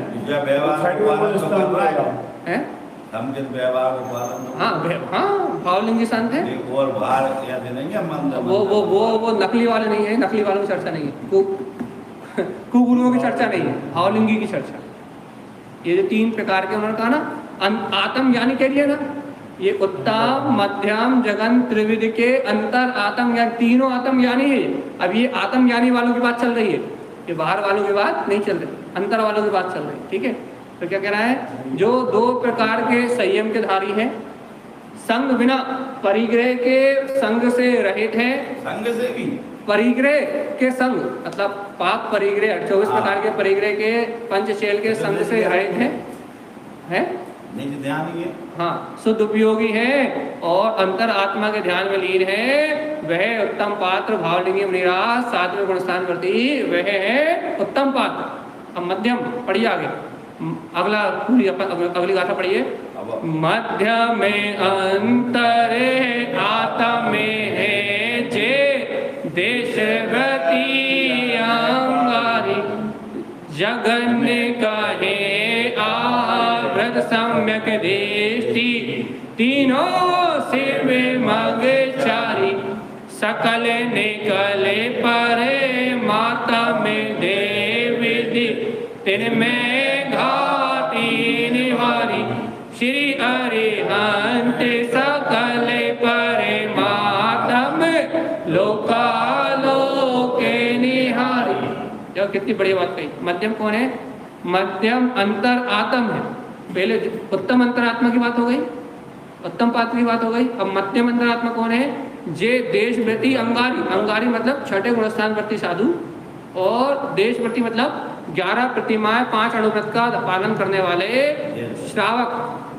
A: हाँ, भावलिंगी संत है।
B: और बाहर ऐसे नहीं है,
A: वो नकली वाले नहीं है, नकली वालों की चर्चा नहीं है, कुगुरुओं की चर्चा नहीं है, भावलिंगी की चर्चा। ये जो 3 प्रकार के उन्होंने कहा ना, आत्म ज्ञानी कह दिया ना, ये उत्तम मध्यम जगन त्रिविध के अंतर आत्म ज्ञान, तीनों आत्म ज्ञानी है। अब ये आत्म ज्ञानी वालों की बात चल रही है, ये बाहर वालों की बात नहीं चल रही, अंतर वालों की बात चल रही है। ठीक है, तो क्या कह रहा है? जो 2 प्रकार के संयम के धारी है, संग बिना परिग्रह के संग से रहित है,
B: संग से भी
A: परिग्रह के संग, मतलब पाप परिग्रह 24 प्रकार के परिग्रह के पंचशैल के संग से रहित है
B: नहीं तो ध्यान नहीं है।
A: हाँ, शुद्ध उपयोगी है और अंतर आत्मा के ध्यान में लीन है, वह उत्तम पात्र भावलिंगी निराश सात्विक गुणस्थान वर्ती, वह है उत्तम पात्र। अब मध्यम पढ़िए आगे, अगला अगली गाथा पढ़िए। मध्य में अंतरे आत्म में है जे देशव्रती अंगारी, जगन्य कहे आवृत सम्यक दृष्टि, तीनों से वे मगचारी, सकल निकले परे माता में देवी, तिनमें घाटी निवारी, श्री अरिहंत सकल परे माता में लोकालोके निहारी। जो कितनी बड़ी बात कही। मध्यम कौन है? मध्यम अंतर आत्म है। पहले उत्तम अंतरात्मा की बात हो गई, उत्तम पात्र की बात हो गई। अब मध्यम अंतरात्मा कौन है? जे देशव्रती अंगारी, अंगारी मतलब छठे गुणस्थान वर्ती साधु, और देशव्रती मतलब 11 प्रतिमाएं 5 अणुव्रत का पालन करने वाले श्रावक,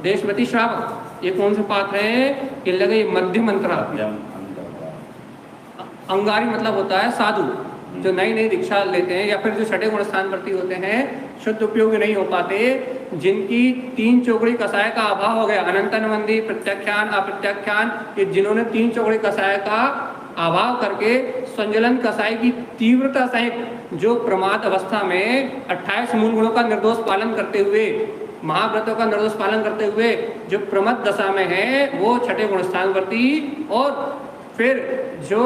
A: देशव्रती श्रावक। ये कौन से पात्र है? कि लगे मध्यम अंतरात्मा। अंगारी मतलब होता है साधु, जो नई नई दीक्षा लेते हैं या फिर जो छठे गुणस्थान वर्ती होते हैं, शुद्ध उपयोगी नहीं हो पाते, जिनकी 3 चौकड़ी कसाय का अभाव हो गया, अनंतनवंदी प्रत्याख्यान अप्रत्याख्यान, ये जिन्होंने 3 चौकड़ी कसाय का अभाव करके संजलन कसाय की तीव्रता सहित जो प्रमाद अवस्था में 28 मूल गुणों का निर्दोष पालन करते हुए, महाव्रतों का निर्दोष पालन करते हुए जो प्रमद दशा में है, वो छठे गुणस्थान वर्ती, और फिर जो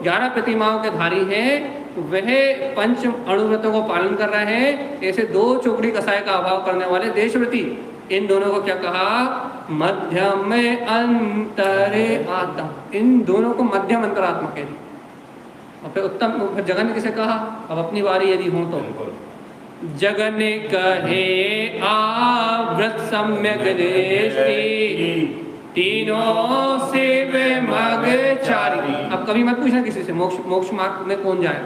A: 11 प्रतिमाओं के धारी हैं वह पंच अणुव्रतों को पालन कर रहे हैं। ऐसे 2 चौकड़ी कसाय का अभाव करने वाले देशव्रती, इन दोनों को क्या कहा? मध्यम में अंतरे आत्मा। इन दोनों को मध्यम अंतरात्मा कह दी। और फिर उत्तम जगन किसे कहा? अब अपनी बारी यदि हो तो जगन कहे आवृत सम्यक दृष्टि, तीनों से वे मगचारी। अब कभी मत पूछना किसी से मोक्ष मार्ग में कौन जाए,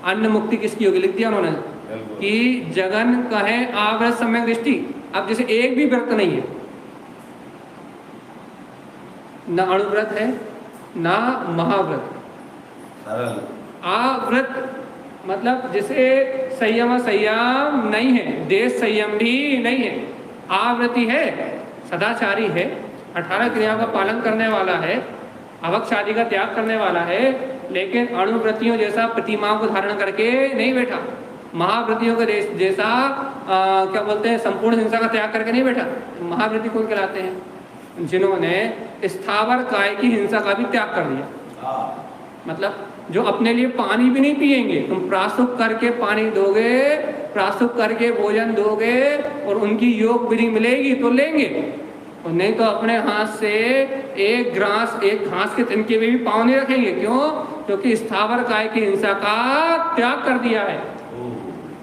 A: अन्न मुक्ति किसकी होगी? लिख दिया उन्होंने कि जगन कहे आवृत सम्यक दृष्टि। अब जैसे एक भी व्रत नहीं है, ना अणुव्रत है ना महाव्रत, आवृत मतलब जैसे संयम नहीं है, देश संयम भी नहीं है, आवृत्ति है, सदाचारी है, 18 क्रियाओं का पालन करने वाला है, अभक्ष आदि का त्याग करने वाला है, लेकिन अणुव्रतियों जैसा प्रतिमाओं को धारण करके नहीं बैठा, महाव्रतियों के जैसा क्या बोलते हैं, संपूर्ण हिंसा का त्याग करके नहीं बैठा। महाव्रति कौन कहलाते हैं? जिन्होंने स्थावर काय की हिंसा का भी त्याग कर दिया। मतलब जो अपने लिए पानी भी नहीं पिएंगे, तुम प्रासुक करके पानी दोगे, प्रासुक करके भोजन दोगे और उनकी योग विधि मिलेगी तो लेंगे, और नहीं तो अपने हाथ से एक घास के तिनके में भी पाँव नहीं रखेंगे। क्यों? क्योंकि स्थावर काय की हिंसा का त्याग कर दिया है।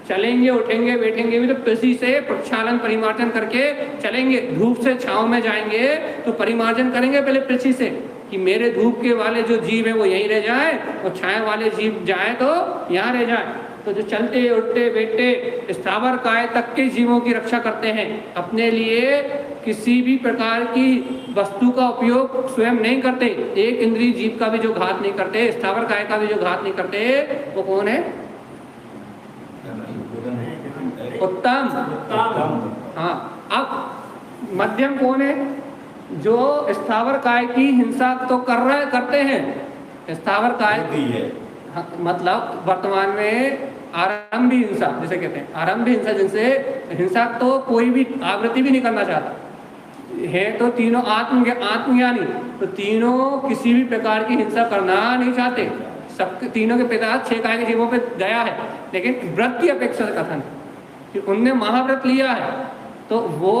A: चलेंगे, उठेंगे, बैठेंगे भी तो पृथ्वी से प्रक्षालन परिमार्जन करके चलेंगे। धूप से छांव में जाएंगे तो परिमार्जन करेंगे पहले पृथ्वी से, कि मेरे धूप के वाले जो जीव है वो यहीं रह जाए और छाया वाले जीव जाए तो यहाँ रह जाए। तो जो चलते उठते बैठते स्थावर काय तक के जीवों की रक्षा करते हैं, अपने लिए किसी भी प्रकार की वस्तु का उपयोग स्वयं नहीं करते, एक इंद्रिय जीव का भी जो घात नहीं करते, स्थावर काय का भी जो घात नहीं करते, वो कौन है? उत्तम। हाँ, अब मध्यम कौन है? जो स्थावर काय की हिंसा तो करते हैं, स्थावर काय मतलब वर्तमान में आरंभी हिंसा जिसे कहते हैं, आरंभी हिंसा, जिनसे हिंसा तो कोई भी आवृत्ति भी नहीं करना चाहता है, तो तीनों आत्मज्ञानी, तो तीनों किसी भी प्रकार की हिंसा करना नहीं चाहते। सबके तीनों के पिता 6 काय के जीवों पे दया है, लेकिन व्रत की अपेक्षा से कथन कि उनने महाव्रत लिया है तो वो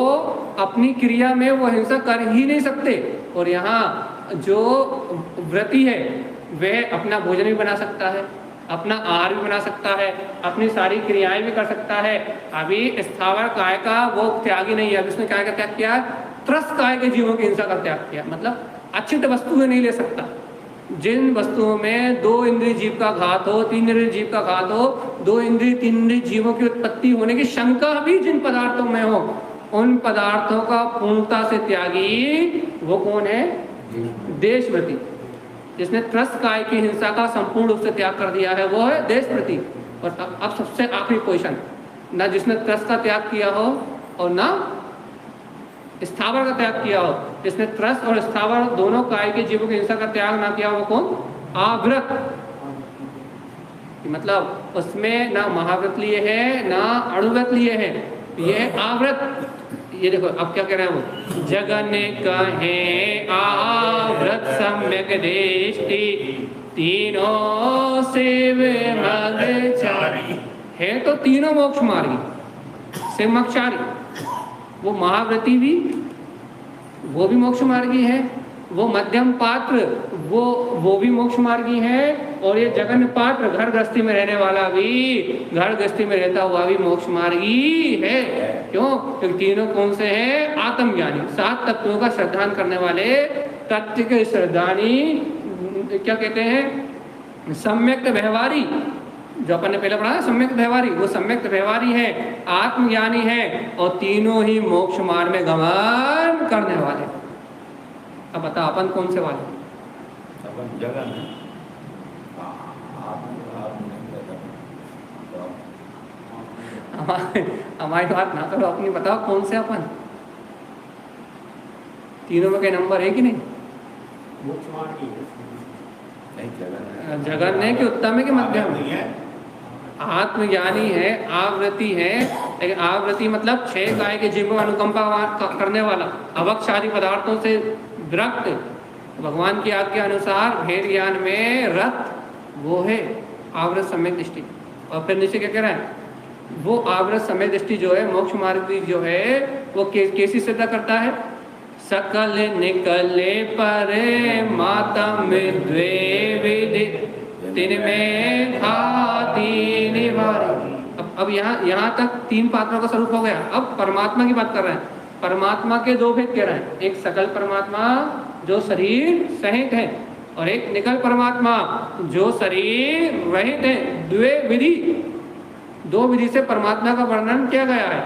A: अपनी क्रिया में वो हिंसा कर ही नहीं सकते। और यहाँ जो व्रती है वह अपना भोजन भी बना सकता है, अपना आहार भी बना सकता है, अपनी सारी क्रियाएं भी कर सकता है। अभी स्थावर काय का वो त्यागी नहीं है। अब इसने काय का त्याग किया? त्रस्त काय के जीवों की हिंसा का त्याग किया, मतलब अच्छित वस्तुएं नहीं ले सकता, जिन वस्तुओं में 2 इंद्रिय जीव का घात हो, 3 इंद्रिय जीव का घात हो, 2 इंद्रिय 3 इंद्रिय जीवों की उत्पत्ति होने की शंका भी जिन पदार्थों में हो, उन पदार्थों का पूर्णता से त्यागी वो कौन है? देशव्रती। जिसने त्रस्त काय की हिंसा का संपूर्ण रूप से त्याग कर दिया है वो है देशव्रती। और अब सबसे आखिरी क्वेश्चन, ना जिसने त्रस्त का त्याग किया हो और ना स्थावर का त्याग किया हो। जिसने त्रस्त और स्थावर दोनों काय के जीवों की हिंसा का त्याग ना किया वो कौन? आवृत। मतलब उसमें ना महाव्रत लिए है ना अणुव्रत लिए है, ये है आवृत। ये देखो अब क्या कह रहे हैं वो, जगन कहे आवृत सम्यक दृष्टि तीनों शिव मगचारी है। तो तीनों मोक्ष मार्गी शिवमक्षारी, वो महाव्रती भी, वो भी मोक्ष मार्गी है, वो मध्यम पात्र वो भी मोक्ष मार्गी है, और ये जगन पात्र घर गृहस्थी में रहने वाला भी, घर गृहस्थी में रहता हुआ भी मोक्ष मार्गी है। क्यों? क्योंकि तीनों कौन से हैं? आत्मज्ञानी, 7 तत्वों का श्रद्धान करने वाले तत्व के श्रद्धानी क्या कहते हैं? सम्यक व्यवहारी। जो अपन ने पहले पढ़ा है सम्यक व्यवहारी, वो सम्यक व्यवहारी है, आत्मज्ञानी है, और तीनों ही मोक्ष मार्ग में गमन करने वाले। अब बता अपन कौन से वाले?
B: अपन जगन है।
A: हमारी बात ना करो, अपनी बताओ कौन से अपन? तीनों में कोई नंबर है कि नहीं? जगन है कि उत्तम है कि मध्यम है? आत्मज्ञानी है, आवृत्ति है, लेकिन आवृत्ति मतलब 6 काय के जीवों में अनुकंपा करने वाला, अवक्ष आदि पदार्थों से विरक्त, भगवान की आज्ञा अनुसार भेद ज्ञान में रत, वो है आवृत सम्यक दृष्टि। और फिर नीचे क्या कह रहा है? वो आवृत सम्यक दृष्टि जो है मोक्ष मार्ग जो है वो कैसी सिद्ध करता है? सकल निकले परे मातम द्वे विधि तिनमें घाती निवारी। अब यहाँ तक 3 पात्रों का स्वरूप हो गया। अब परमात्मा की बात कर रहे हैं। परमात्मा के 2 भेद कह रहे हैं, एक सकल परमात्मा जो शरीर सहित है, और एक निकल परमात्मा जो शरीर रहित है। द्वे विधि, 2 विधि से परमात्मा का वर्णन किया गया है।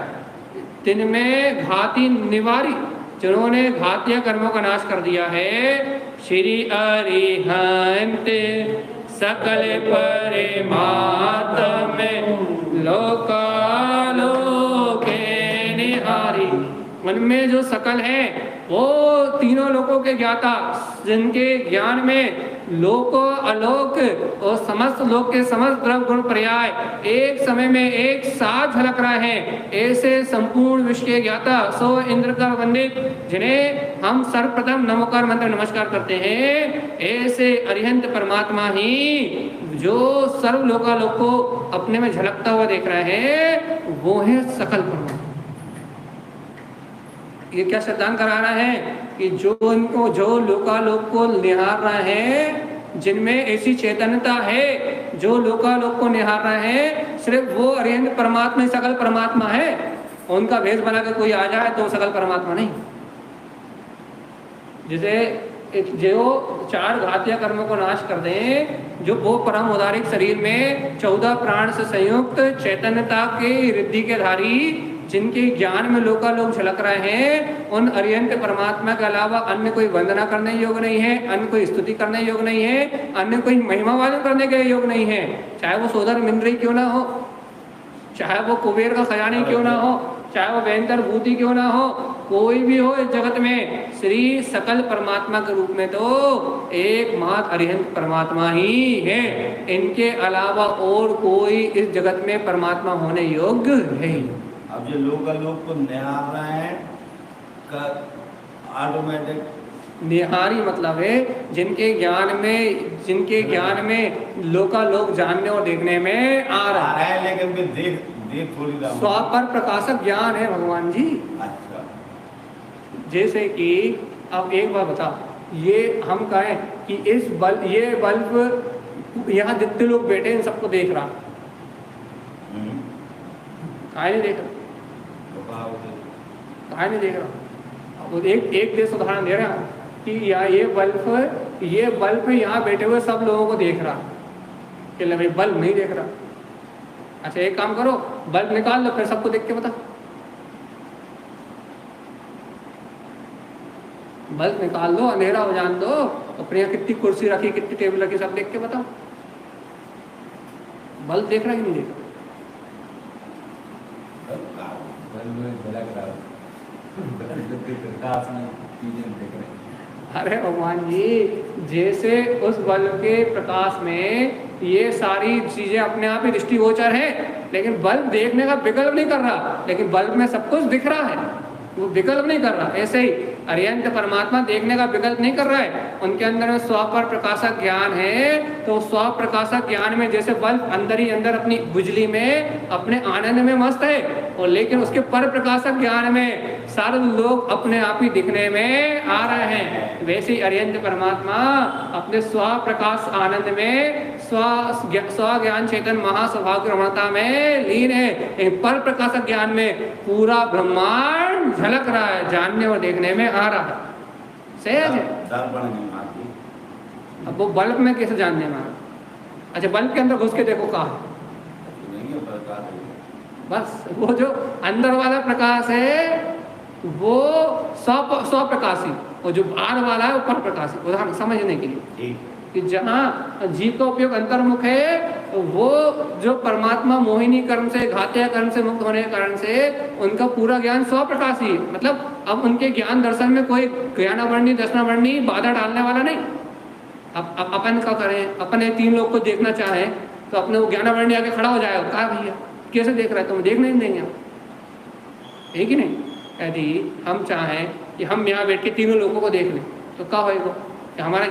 A: तिनमें घाती निवारी, जिन्होंने घातीय कर्मों का नाश कर दिया है। श्री अरिहंत सकल परमात्म लोकालोके निहारी। उनमें जो सकल है वो तीनों लोकों के ज्ञाता, जिनके ज्ञान में लोक अलोक और समस्त लोक के समस्त द्रव्य गुण पर्याय एक समय में एक साथ झलक रहे हैं, ऐसे संपूर्ण विश्व के ज्ञाता सो इंद्र का वंदित, जिन्हें हम सर्वप्रथम नमोकार मंत्र नमस्कार करते हैं, ऐसे अरिहंत परमात्मा ही जो सर्व लोकालोक को अपने में झलकता हुआ देख रहे हैं, वो है सकल परमात्मा। ये क्या सिद्धांत करा रहा है कि जो लोकालोक को निहार रहे हैं, जिनमें ऐसी चैतन्यता है जो लोकालोक को निहार रहे हैं, सिर्फ वो अरिहंत परमात्मा ही सकल परमात्मा है। उनका भेष बना के कोई आ जाए तो सकल परमात्मा नहीं। जैसे जो 4 घातीय कर्मों को नाश कर दें, जो वो परम उदारिक शरीर में 14 प्राण से संयुक्त चैतन्यता के रिद्धि के धारी, जिनके ज्ञान में लोकालोक झलक रहे हैं, उन अरिहंत परमात्मा के अलावा अन्य कोई वंदना करने योग्य नहीं है, अन्य कोई स्तुति करने योग्य नहीं है, अन्य कोई महिमा वादन करने के योग्य नहीं है। चाहे वो सोदर मिंद्री क्यों ना हो, चाहे वो कुबेर का खजानी क्यों ना हो, चाहे वो वेंतर भूति क्यों ना हो, कोई भी हो इस जगत में, श्री सकल परमात्मा के रूप में तो एकमात्र अरिहंत परमात्मा ही है। इनके अलावा और कोई इस जगत में परमात्मा होने योग्य है।
B: अब जो लोकालोक को निहार रहे हैं का ऑटोमेटिक
A: निहारी मतलब है जिनके ज्ञान में लोकालोक जानने और देखने में आ रहा है,
B: लेकिन फिर देख थोड़ी रहा।
A: स्वापर प्रकाशक ज्ञान है भगवान जी।
B: अच्छा,
A: जैसे कि अब एक बार बता, ये हम कहें कि ये बल्ब यहाँ जितने लोग बैठे इन सबको देख रहा, काहे नहीं देख रहा? काहे नहीं देख रहा? अब एक देश उदाहरण दे रहे हैं, कि ये बल्ब यहाँ बैठे हुए सब लोगों को देख रहा है, कि भाई बल्ब नहीं देख रहा। अच्छा एक काम करो, बल्ब निकाल लो, फिर सबको देख के बता। बल्ब निकाल दो, अंधेरा हो जान दो, अपने यहाँ कितनी कुर्सी रखी, कितनी टेबल रखी, सब देख के बताओ, बल्ब देख रहा कि नहीं देख रहा? अरे भगवान जी, जैसे उस बल्ब के प्रकाश में ये सारी चीजें अपने आप ही दृष्टिगोचर है, लेकिन बल्ब देखने का विकल्प नहीं कर रहा, लेकिन बल्ब में सब कुछ दिख रहा है, वो विकल्प नहीं कर रहा। ऐसे ही अरिहंत परमात्मा देखने का विकल्प नहीं कर रहा है, उनके अंदर में स्व पर प्रकाशक ज्ञान है। तो स्व प्रकाशक ज्ञान में जैसे बल्ब अंदर ही अंदर अपनी बुझली में अपने आनंद में मस्त है, और लेकिन उसके पर प्रकाशक ज्ञान में सारे लोग अपने आप ही दिखने में आ रहे हैं, वैसे ही अरिहंत परमात्मा अपने स्व प्रकाश आनंद में स्व ज्ञान चेतन महास्वभाव की रमणता में लीन है, लेकिन पर प्रकाशक ज्ञान में पूरा ब्रह्मांड झलक रहा है, जानने और देखने में आ रहा है। सहज है। अब वो बल्ब में कैसे जानने में आ रहा? अच्छा बल्ब के अंदर घुस के देखो कहाँ है, बस वो जो अंदर वाला प्रकाश है वो स्वप्रकाशी, और जो बाहर वाला है वो पर प्रकाशी। उदाहरण समझने के लिए कि जहाँ जीव का उपयोग अंतर्मुख है, वो जो परमात्मा मोहिनी कर्म से, घात्या कर्म से मुक्त होने के कारण से उनका पूरा ज्ञान स्वप्रकाशी है। मतलब अब उनके ज्ञान दर्शन में कोई ज्ञानावर्णी दर्शनावर्णी बाधा डालने वाला नहीं। अब अपन क्या करें, अपने 3 लोग को देखना चाहें तो अपने वो ज्ञानावर्णी आके खड़ा हो जाएगा, कहा भैया कैसे देख रहा है, तुम देख नहीं देंगे आप, है कि नहीं? यदि हम चाहें कि हम यहाँ बैठ के 3 लोगों को देख लें तो क्या होएगा कि हमारा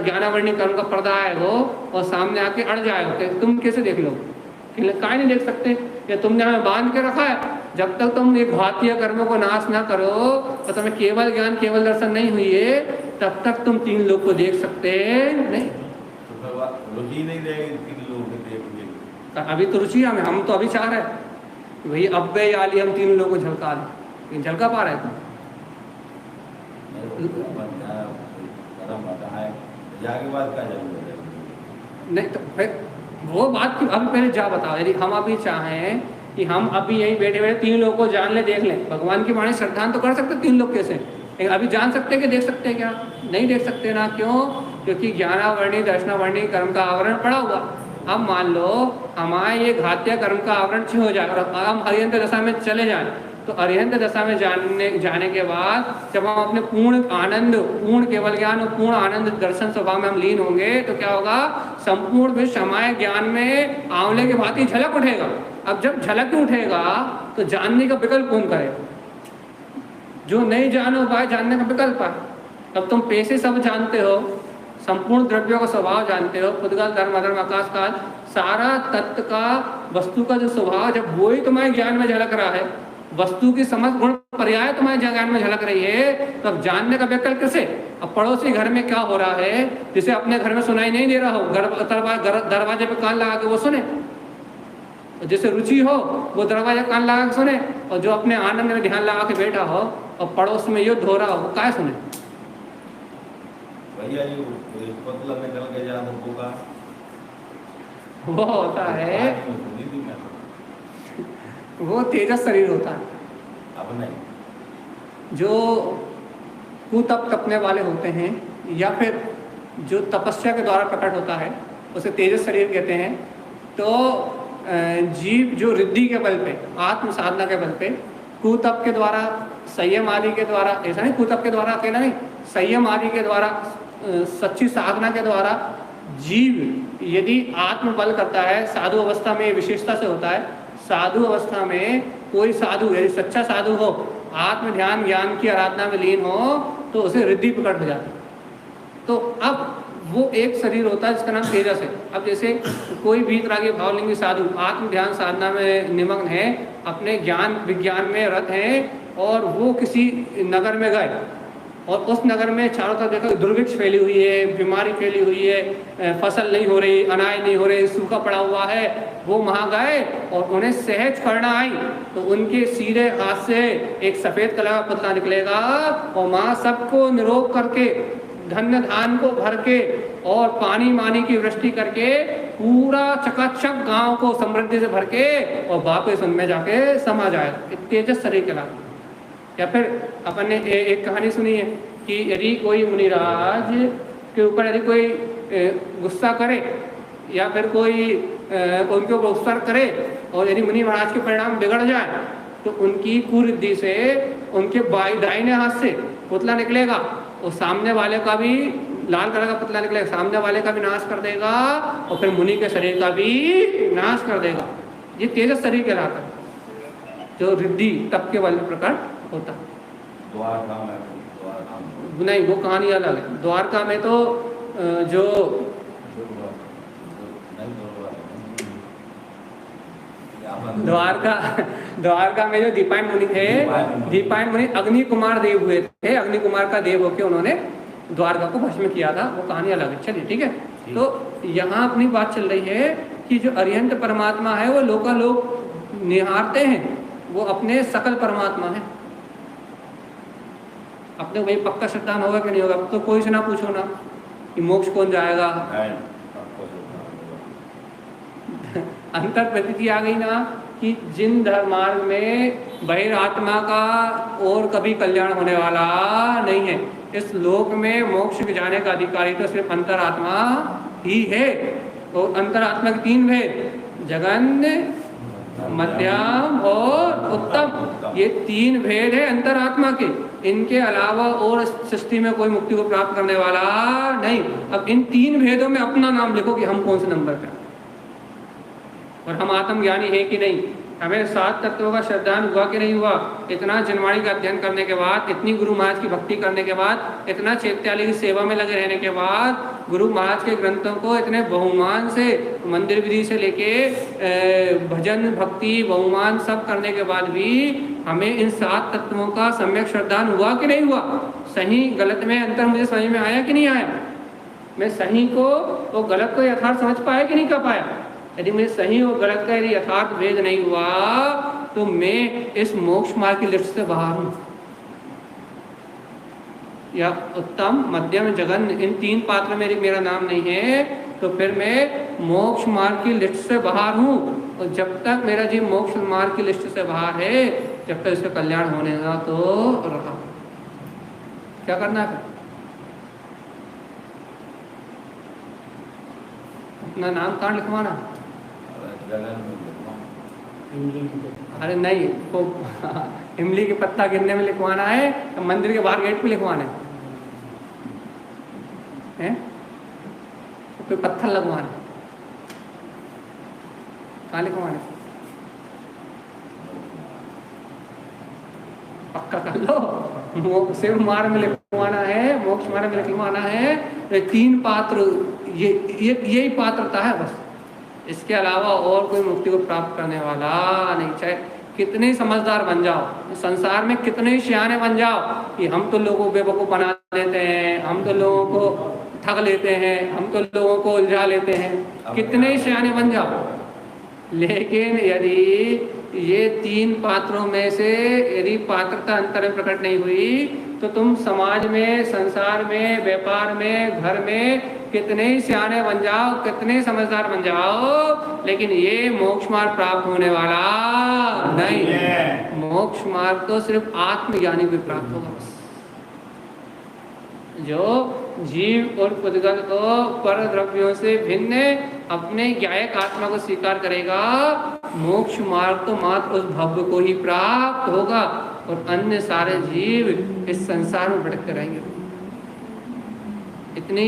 A: ज्ञानावर्णी कर्म का पर्दा है वो, और सामने आके अड़ जाएगा, तुम कैसे देख लोगे? काय नहीं देख सकते, या तुमने हमें बांध के रखा है। जब तक तुम ये घातीय कर्मों को नाश ना करो तो तुम्हें केवल ज्ञान केवल दर्शन नहीं हुई है, तब तक तुम 3 लोग को देख सकते नहीं।
B: रुचि नहीं रहेगी 3 लोगों को देखने।
A: अभी तो रुचि हम तो अभी चाह रहे हैं वही अब्बे याली हम 3 लोगों को झलका दें, झलका पा रहे हैं नहीं? तो फिर वो बात की अभी पहले जा बताओ, यदि हम अभी चाहें कि हम अभी यहीं बैठे बैठे 3 लोगों को जान ले, देख लें, भगवान की वाणी श्रद्धान तो कर सकते 3 लोग कैसे, लेकिन अभी जान सकते कि देख सकते क्या? नहीं देख सकते ना। क्यों? क्योंकि ज्ञानावर्णी दर्शनावर्णी कर्म का आवरण पड़ा हुआ। अब मान लो हमारे ये घात्य कर्म का आवरण छीन हो जाए और हम अरिहंत दशा में चले जाएं, तो अरिहंत दशा में जाने के बाद जब हम अपने पूर्ण आनंद, पूर्ण केवल ज्ञान और पूर्ण आनंद दर्शन स्वभाव में हम लीन होंगे तो क्या होगा? संपूर्ण विश्व हमारे ज्ञान में आंवले की भांति झलक उठेगा। अब जब झलक उठेगा तो जानने का विकल्प कौन करेगा? जो नहीं जानो पाए जानने का विकल्प है। अब तुम पैसे सब जानते हो, संपूर्ण द्रव्यों का स्वभाव जानते हो, पुद्गल धर्म अधर्म आकाश काल, सारा तत्व का वस्तु का जो स्वभाव, जब वो ही तुम्हारे ज्ञान में झलक रहा है, वस्तु की समस्त गुण पर्याय तुम्हारे ज्ञान में झलक रही है, तो अब जानने का विकल्प कैसे? अब पड़ोसी घर में क्या हो रहा है जिसे अपने घर में सुनाई नहीं दे रहा हो, दरवाजे पे कान लगा के वो सुने, जैसे रुचि हो वो दरवाजे कान लगा के सुने, और जो अपने आनंद में ध्यान लगा के बैठा हो और पड़ोस में युद्ध हो रहा हो वो क्या सुने?
B: भैया जी पतला निकल के जा तो होगा,
A: वो होता है, वो तेजस शरीर होता है।
B: अब नहीं,
A: जो कुतप तपने वाले होते हैं या फिर जो तपस्या के द्वारा प्रकट होता है उसे तेजस शरीर कहते हैं। तो जीव जो रिद्धि के बल पे, आत्म साधना के बल पे, कुतप के द्वारा, संयम आदि के द्वारा, ऐसा नहीं कुतप के द्वारा अकेला नहीं, संयम आदि के द्वारा, सच्ची साधना के द्वारा जीव यदि आत्म बल करता है, साधु अवस्था में विशेषता से होता है। साधु अवस्था में कोई साधु यदि सच्चा साधु हो, आत्म ध्यान ज्ञान की आराधना में लीन हो, तो उसे रिद्धि प्रकट हो जाती है। तो अब वो एक शरीर होता है जिसका नाम तेजस है। अब जैसे कोई भी तरह के भावलिंगी साधु आत्म ध्यान साधना में निमग्न है, अपने ज्ञान विज्ञान में रत हैं, और वो किसी नगर में गए और उस नगर में चारों तरफ देखा दुर्भिक्ष फैली हुई है, बीमारी फैली हुई है, फसल नहीं हो रही, अनाज नहीं हो रही, सूखा पड़ा हुआ है। वो वहाँ गए और उन्हें सहज करना आई तो उनके सीधे हाथ से एक सफ़ेद कलर का पुतला निकलेगा और माँ सबको निरोग करके धन्य धान को भर के और पानी मानी की वृष्टि करके पूरा चकाचक गांव को समृद्धि से भर के और वापस उनमें जाके समा जाएगा। तेजस शरीर के लाभ। या फिर अपन ने एक कहानी सुनी है कि यदि कोई मुनिराज के ऊपर यदि कोई गुस्सा करे या फिर कोई उनके ऊपर उत्सर्ग करे और यदि मुनि महाराज के परिणाम बिगड़ जाए तो उनकी कुरिद्धि से उनके दाहिने हाथ से पुतला निकलेगा और सामने वाले का भी लाल कलर का पुतला निकलेगा, सामने वाले का भी नाश कर देगा और फिर मुनि के शरीर का भी नाश कर देगा। ये तेजस शरीर कहलाता है जो रिद्धि तप के वाले प्रकार होता।
B: द्वारका में
A: नहीं, वो कहानी अलग है। द्वारका में तो जो द्वारका में जो दीपायन मुनि थे, दीपायन मुनि अग्नि कुमार देव हुए थे। अग्नि कुमार का देव होकर उन्होंने द्वारका को भस्म किया था, वो कहानी अलग है। चलिए ठीक है। तो यहाँ अपनी बात चल रही है कि जो अरिहंत परमात्मा है वो लोकालोक निहारते हैं, वो अपने सकल परमात्मा है। अपने वही पक्का श्रद्धान होगा कि नहीं होगा? तो कोई से ना पूछो ना कि मोक्ष कौन जाएगा। अंतर प्रतीति आ गई ना कि जिन धर्मार्ग में बहिरात्मा का और कभी कल्याण होने वाला नहीं है, इस लोक में मोक्ष के जाने का अधिकारी तो सिर्फ अंतरात्मा ही है। और अंतरात्मा के तीन भेद, जगन्य, मध्यम और उत्तम, ये तीन भेद है अंतरात्मा के। इनके अलावा और सृष्टि में कोई मुक्ति को प्राप्त करने वाला नहीं। अब इन तीन भेदों में अपना नाम लिखो कि हम कौन से नंबर पे और हम आत्मज्ञानी है कि नहीं, हमें 7 तत्वों का श्रद्धान हुआ कि नहीं हुआ। इतना जनवाणी का अध्ययन करने के बाद, इतनी गुरु महाराज की भक्ति करने के बाद, इतना चैत्यालय की सेवा में लगे रहने के बाद, गुरु महाराज के ग्रंथों को इतने बहुमान से मंदिर विधि से लेके भजन भक्ति बहुमान सब करने के बाद भी हमें इन 7 तत्वों का सम्यक श्रद्धान हुआ कि नहीं हुआ। सही गलत में अंतर मुझे समझ में आया कि नहीं आया? मैं सही को और गलत को यथार्थ समझ पाया कि नहीं कर पाया? यदि मुझे सही और गलत का यदि यथार्थ भेद नहीं हुआ तो मैं इस मोक्ष मार्ग की लिस्ट से बाहर हूं। या उत्तम, मध्यम, जगन, इन 3 पात्र में मेरा नाम नहीं है तो फिर मैं मोक्ष मार्ग की लिस्ट से बाहर हूं। और जब तक मेरा जीव मोक्ष मार्ग की लिस्ट से बाहर है, जब तक इसका कल्याण होने का तो रहा। क्या करना है? अपना नाम कहाँ लिखवाना? अरे नहीं, वो इमली के पत्ता गिरने में लिखवाना है, तो मंदिर के बाहर गेट पे लिखवाना है? तो कोई पत्थर लगवाना, कहाँ लिखवाना? पक्का कर लो। शिव मार्ग में लिखवाना है, मोक्ष मार्ग में लिखवाना है। तो 3 पात्र, यही पात्रता है बस। इसके अलावा और कोई मुक्ति को प्राप्त करने वाला नहीं। चाहे कितने समझदार बन जाओ, संसार में कितने सियाने बन जाओ कि हम तो लोगों को बेवकूफ़ बना देते हैं, हम तो लोगों को ठग लेते हैं, हम तो लोगों को उलझा लेते हैं, कितने सियाने बन जाओ, लेकिन यदि ये 3 पात्रों में से यदि पात्रता अंतर में प्रकट नहीं हुई तो तुम समाज में, संसार में, व्यापार में, घर में कितने ही सियाने बन जाओ, कितने समझदार बन जाओ, लेकिन ये मोक्ष मार्ग प्राप्त होने वाला नहीं है। मोक्ष मार्ग तो सिर्फ आत्मज्ञानी को प्राप्त होगा बस। जो जीव और पुद्गल को पर द्रव्यों से भिन्न अपने ज्ञायक आत्मा को स्वीकार करेगा, मोक्ष मार्ग तो मात्र उस भव्य को ही प्राप्त होगा और अन्य सारे जीव इस संसार में भटकते रहेंगे। इतनी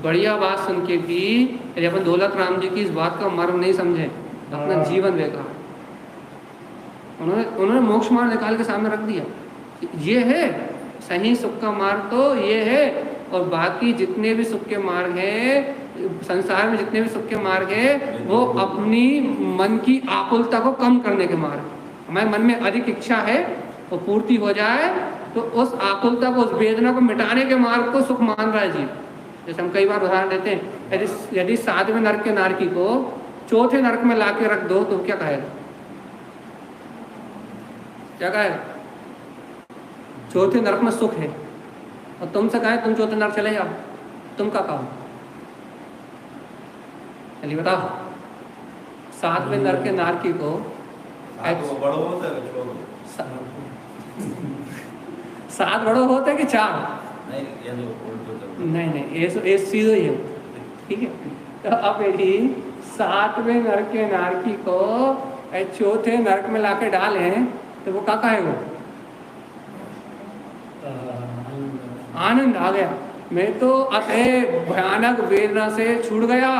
A: बढ़िया बात सुन के भी यदि अपन दौलत राम जी की इस बात का मर्म नहीं समझे, अपना जीवन बेकार। उन्होंने मोक्ष मार्ग निकाल के सामने रख दिया। ये है सही सुख का मार्ग, तो ये है। और बाकी जितने भी सुख के मार्ग हैं, संसार में जितने भी सुख के मार्ग हैं, वो अपनी मन की आकुलता को कम करने के मार्ग। हमारे मन में अधिक इच्छा है वो पूर्ति हो जाए तो उस आकुलता को, उस वेदना को मिटाने के मार्ग को सुख मान रहा है जीव। जैसे हम कई बार उदाहरण देते हैं, यदि 7वें नरक के नारकी को 4थे नरक में ला के रख दो तो क्या कहेगा? क्या कहेगा? 4थे नरक में सुख है, और तुमसे कहे तुम 4थे नरक चले जाओ, तुम क्या कहो? चलिए बताओ। 7वें नरक के नारकी को
B: बड़ो होता है, छोड़ो।
A: 7 बड़ो होते कि 4?
B: नहीं, ये जो उल्टो
A: नहीं, ये सीधो ही है, ठीक है। तो अब यदि 7वें नरक के नारकी को 4थे नरक में लाके डाले तो वो क्या कहेगा? आनंद आ गया, मैं तो अतः भयानक वेदना से छूट गया,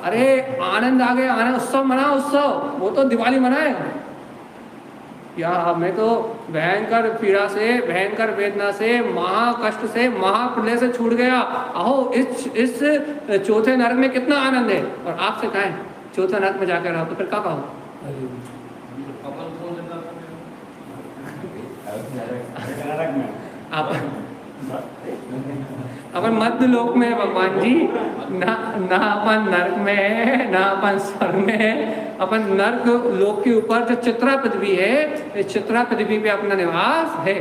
A: अरे आनंद आ गया, आनंद उत्सव मना, उत्सव वो तो दिवाली मनाएगा। या मैं तो भयंकर पीड़ा से, भयंकर वेदना से, महाकष्ट से, महाप्रलय से छूट गया, अहो इस 4थे नरक में कितना आनंद है, और आपसे कहें 4थे नरक में जाकर रहो तो फिर क्या कहो? अपन मध्य लोक में भगवान जी, ना अपन नरक में है, ना अपन स्वर्ग में है, अपन नरक लोक के ऊपर जो चित्रा पृथ्वी है, इस चित्रा पृथ्वी पे अपना निवास है।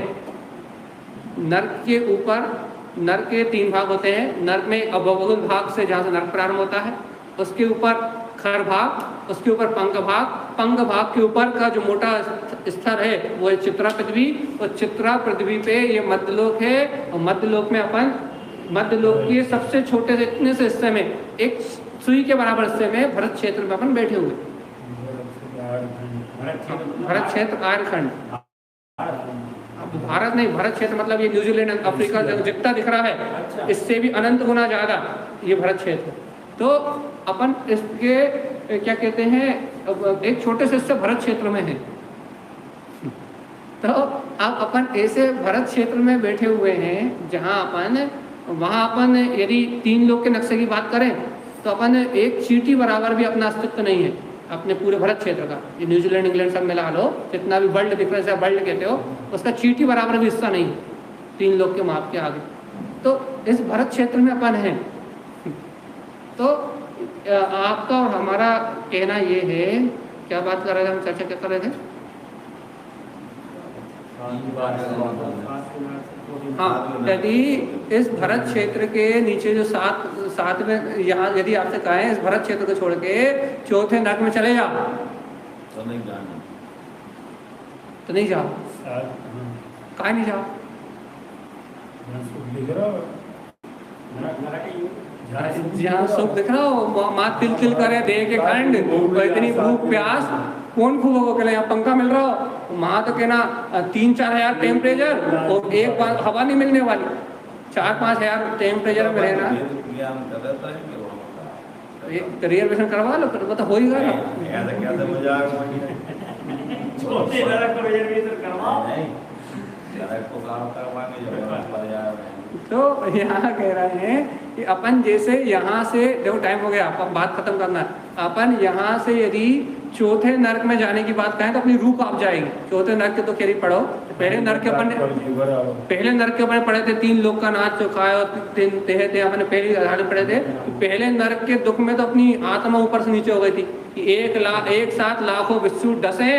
A: नरक के ऊपर, नरक के 3 भाग होते हैं। नरक में अवगुण भाग से जहाँ से नरक प्रारंभ होता है, उसके ऊपर खर भाग, उसके ऊपर पंख भाग, पंख भाग के ऊपर का जो मोटा स्तर है वो है चित्रा पृथ्वी, और चित्रा पृथ्वी पे ये मध्यलोक है, और मध्यलोक में अपन, मध्यलोक के सबसे छोटे से इतने से हिस्से में, एक सुई के बराबर हिस्से में भरत क्षेत्र में अपन बैठे हुए। भरत क्षेत्र आर्यखंड, अब भारत नहीं, भरत क्षेत्र मतलब ये न्यूजीलैंड, अफ्रीका जितना दिख रहा है इससे भी अनंत गुना ज्यादा ये भरत क्षेत्र। तो अपन इसके क्या कहते हैं, एक छोटे से हिस्से भरत क्षेत्र में है। तो अब अपन ऐसे भरत क्षेत्र में बैठे हुए हैं जहां अपन, वहां अपन यदि 3 लोग के नक्शे की बात करें तो अपन एक चींटी बराबर भी अपना अस्तित्व नहीं है अपने पूरे भरत क्षेत्र का। ये न्यूजीलैंड इंग्लैंड सब मिला लो, जितना भी वर्ल्ड दिख रहा है, वर्ल्ड कहते हो, उसका चींटी बराबर भी हिस्सा नहीं 3 लोग के माप के आगे। तो इस भरत क्षेत्र में अपन है। तो आपका और हमारा कहना ये है, क्या बात कर रहे थे हम, चर्चा क्या कर रहे थे? हाँ, यदि इस भरत क्षेत्र के नीचे जो 7 में, यहाँ यदि आपसे कहें इस भरत क्षेत्र को छोड़ के 4थे नरक में चले जाओ
B: तो नहीं जाना,
A: तो नहीं जाओ। कहाँ नहीं जाओ? जहाँ सुख दिख रहा हो, माँ तिल तिल करे दे के खंड, इतनी भूख प्यास कौन खूब के लिए, यहाँ पंखा मिल रहा हो, वहाँ तो कहना 3-4 हजार टेम्परेचर, और एक बार हवा नहीं मिलने वाली, 4-5 हजार टेम्परेचर में रहना। रिजर्वेशन करवा लो, फिर तो हो ही गया। तो यहाँ कह रहे हैं कि अपन जैसे यहाँ से, देखो टाइम हो गया, अपन बात खत्म करना है। अपन यहाँ से यदि 4थे नरक में जाने की बात कहें तो अपनी रूह कांप जाएगी। 4थे नरक के तो खेरी पढ़ो, पहले नरक के अपन पढ़े थे 3 लोग का नाच चौखाए और 3 तेहे थे, अपने पहली आधार पढ़े थे। पहले नरक के दुख में तो अपनी आत्मा ऊपर से नीचे हो गई थी कि एक साथ लाखों विश्व डसे,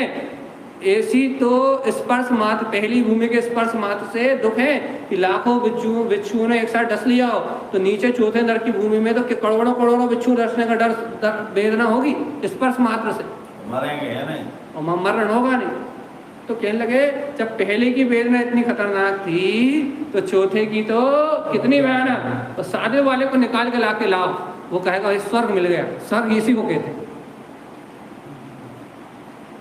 A: ऐसी तो स्पर्श मात्र, पहली भूमि के स्पर्श मात्र से दुख है कि लाखों बिच्छुओं ने एक साथ डस लिया हो, तो नीचे 4थे नरक की भूमि में तो करोड़ों बिच्छू डसने का डर वेदना होगी स्पर्श मात्र से,
B: मरेंगे है नहीं,
A: और मरण होगा नहीं। तो कहने लगे जब पहले की वेदना इतनी खतरनाक थी तो 4थे की तो कितनी भयानक। तो सादे वाले को निकाल के ला के लाओ, वो कहेगा स्वर्ग मिल गया। स्वर्ग इसी को कहते हैं।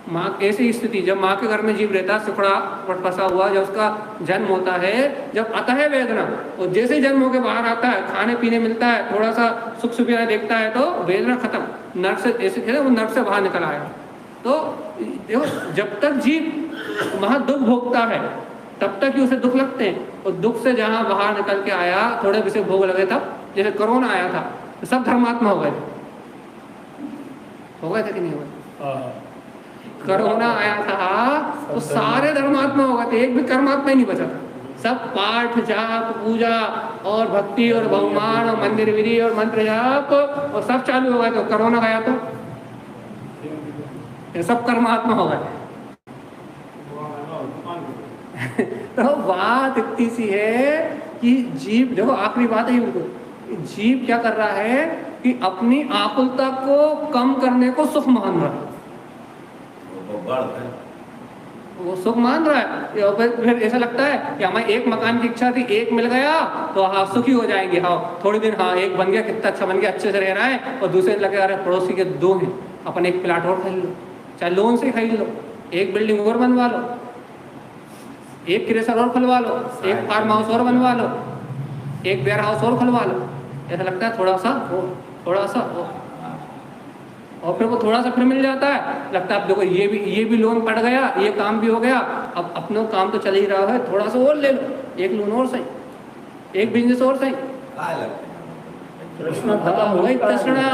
A: माँ ऐसी स्थिति, जब माँ के घर में जीव रहता है, सुखड़ा फंसा हुआ, जब उसका जन्म होता है, जब आता है वेदना, और जैसे जन्म होकर बाहर आता है, खाने पीने मिलता है, थोड़ा सा सुख सुविधा देखता है, तो वेदना खत्म, नर्क से, ऐसे कहते वो नर्क से बाहर निकल आया। तो देखो, जब तक जीव वहाँ दुख भोगता है तब तक ही उसे दुख लगते हैं, और दुख से जहाँ बाहर निकल के आया, थोड़े विषय भोग लगे, तब जैसे कोरोना आया था तो सब धर्मात्मा हो गए थे कि नहीं हो गए? कोरोना आया था तो सारे धर्मात्मा हो गए थे, एक भी कर्मात्मा ही नहीं बचा था। सब पाठ जाप पूजा और भक्ति और बहुमान और मंदिर विधि और मंत्र जाप और सब चालू हो गए। तो कोरोना गया तो ये सब कर्मात्मा हो गए। तो बात इतनी सी है कि जीव, देखो आखिरी बात है बिल्कुल, जीव क्या कर रहा है कि अपनी आकुलता को कम करने को सुख मान रहा है। वो सुख मान रहा है। फिर ऐसा लगता है कि हमें एक मकान की इच्छा थी, एक मिल गया तो हाँ सुखी हो जाएंगे, हाँ थोड़ी दिन, हाँ एक बन गया कितना अच्छा बन गया, अच्छे से रह रहा है, और दूसरे लगे अरे पड़ोसी के 2 हैं, अपन एक प्लाट और खरीद लो, चाहे लोन से खरीद लो, एक बिल्डिंग और बनवा लो, एक क्रेशर और खुलवा लो, एक फार्म हाउस और बनवा लो, एक वेयर हाउस और खुलवा लो। ऐसा लगता है थोड़ा सा वो, और फिर वो थोड़ा सा फिर मिल जाता है, लगता है अब देखो ये भी लोन पड़ गया, ये काम भी हो गया, अब अपना काम तो चल ही रहा है, थोड़ा सा और ले लो, एक लोन और सही, एक बिजनेस और सही।
C: तृष्णा
A: वही तृष्णा,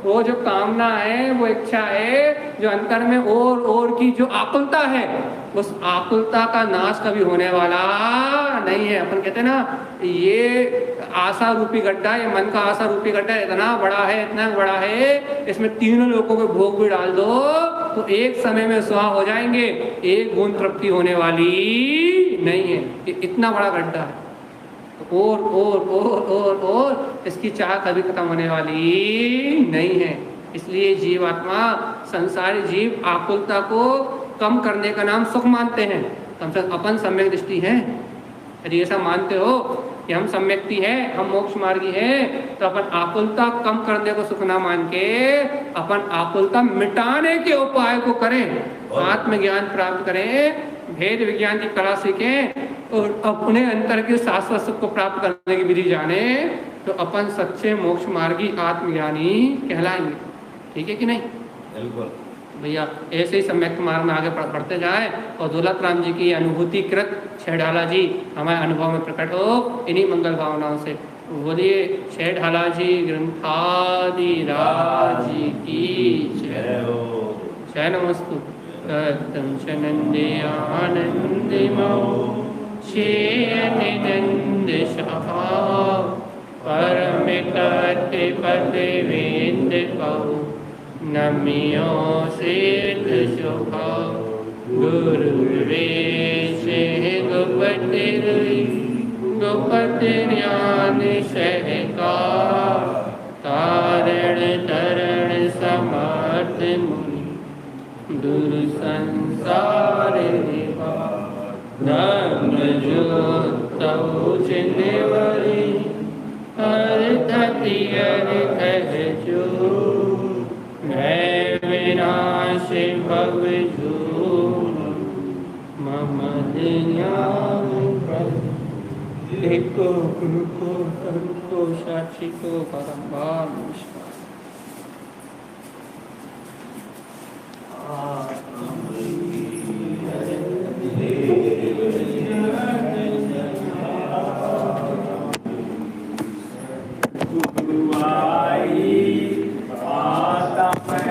A: वो जो कामना है, वो इच्छा है जो अंतर में और की जो आकुलता है, उस आकुलता का नाश कभी होने वाला नहीं है। अपन कहते हैं ना, ये आशा रूपी गड्ढा, ये मन का आशा रूपी गड्ढा इतना बड़ा है, इसमें 3 लोगों के भोग भी डाल दो तो एक समय में स्वाहा हो जाएंगे, एक बूंद तृप्ति होने वाली नहीं है। ये इतना बड़ा गड्ढा है, और इसकी चाह कभी खत्म होने वाली नहीं है। इसलिए जीवात्मा, संसारी जीव आकुलता को कम करने का नाम सुख मानते हैं। कम से कम अपन सम्यक दृष्टि है, यदि ऐसा मानते हो कि हम सम्यक्ति है, हम मोक्ष मार्गी है, तो अपन आकुलता कम करने को सुख ना मान के अपन आकुलता मिटाने के उपाय को करें, आत्मज्ञान प्राप्त करें, भेद विज्ञान की कला सीखें और अपने अंतर के शाश्वत सुख को प्राप्त करने की विधि जाने, तो अपन सच्चे मोक्ष मार्गी आत्मज्ञानी कहलाएंगे। ठीक है कि नहीं?
B: बिल्कुल
A: भैया, ऐसे ही सम्यक मार्ग में आगे बढ़ते जाए और दौलत राम जी की अनुभूतिकृत छेड़ाला जी हमारे अनुभव में प्रकट हो इन्हीं मंगल भावनाओं से। बोलिए छेड़ाला जी ग्रंथादि राजी की जय हो। जय नमस्तु। नंदे आनंद नंद सभा परम पद वेद कहो नमियो सिद्ध सुखा गुरुवेश गुपति ज्ञान सहकार तारण तरण समर्थ मुनि दूर संसार धर्म ज्योत चिन्हवरी हर धतियर कहजो है विनाश भव मम ज्ञान को गुरु को धर्म को साक्षी को परम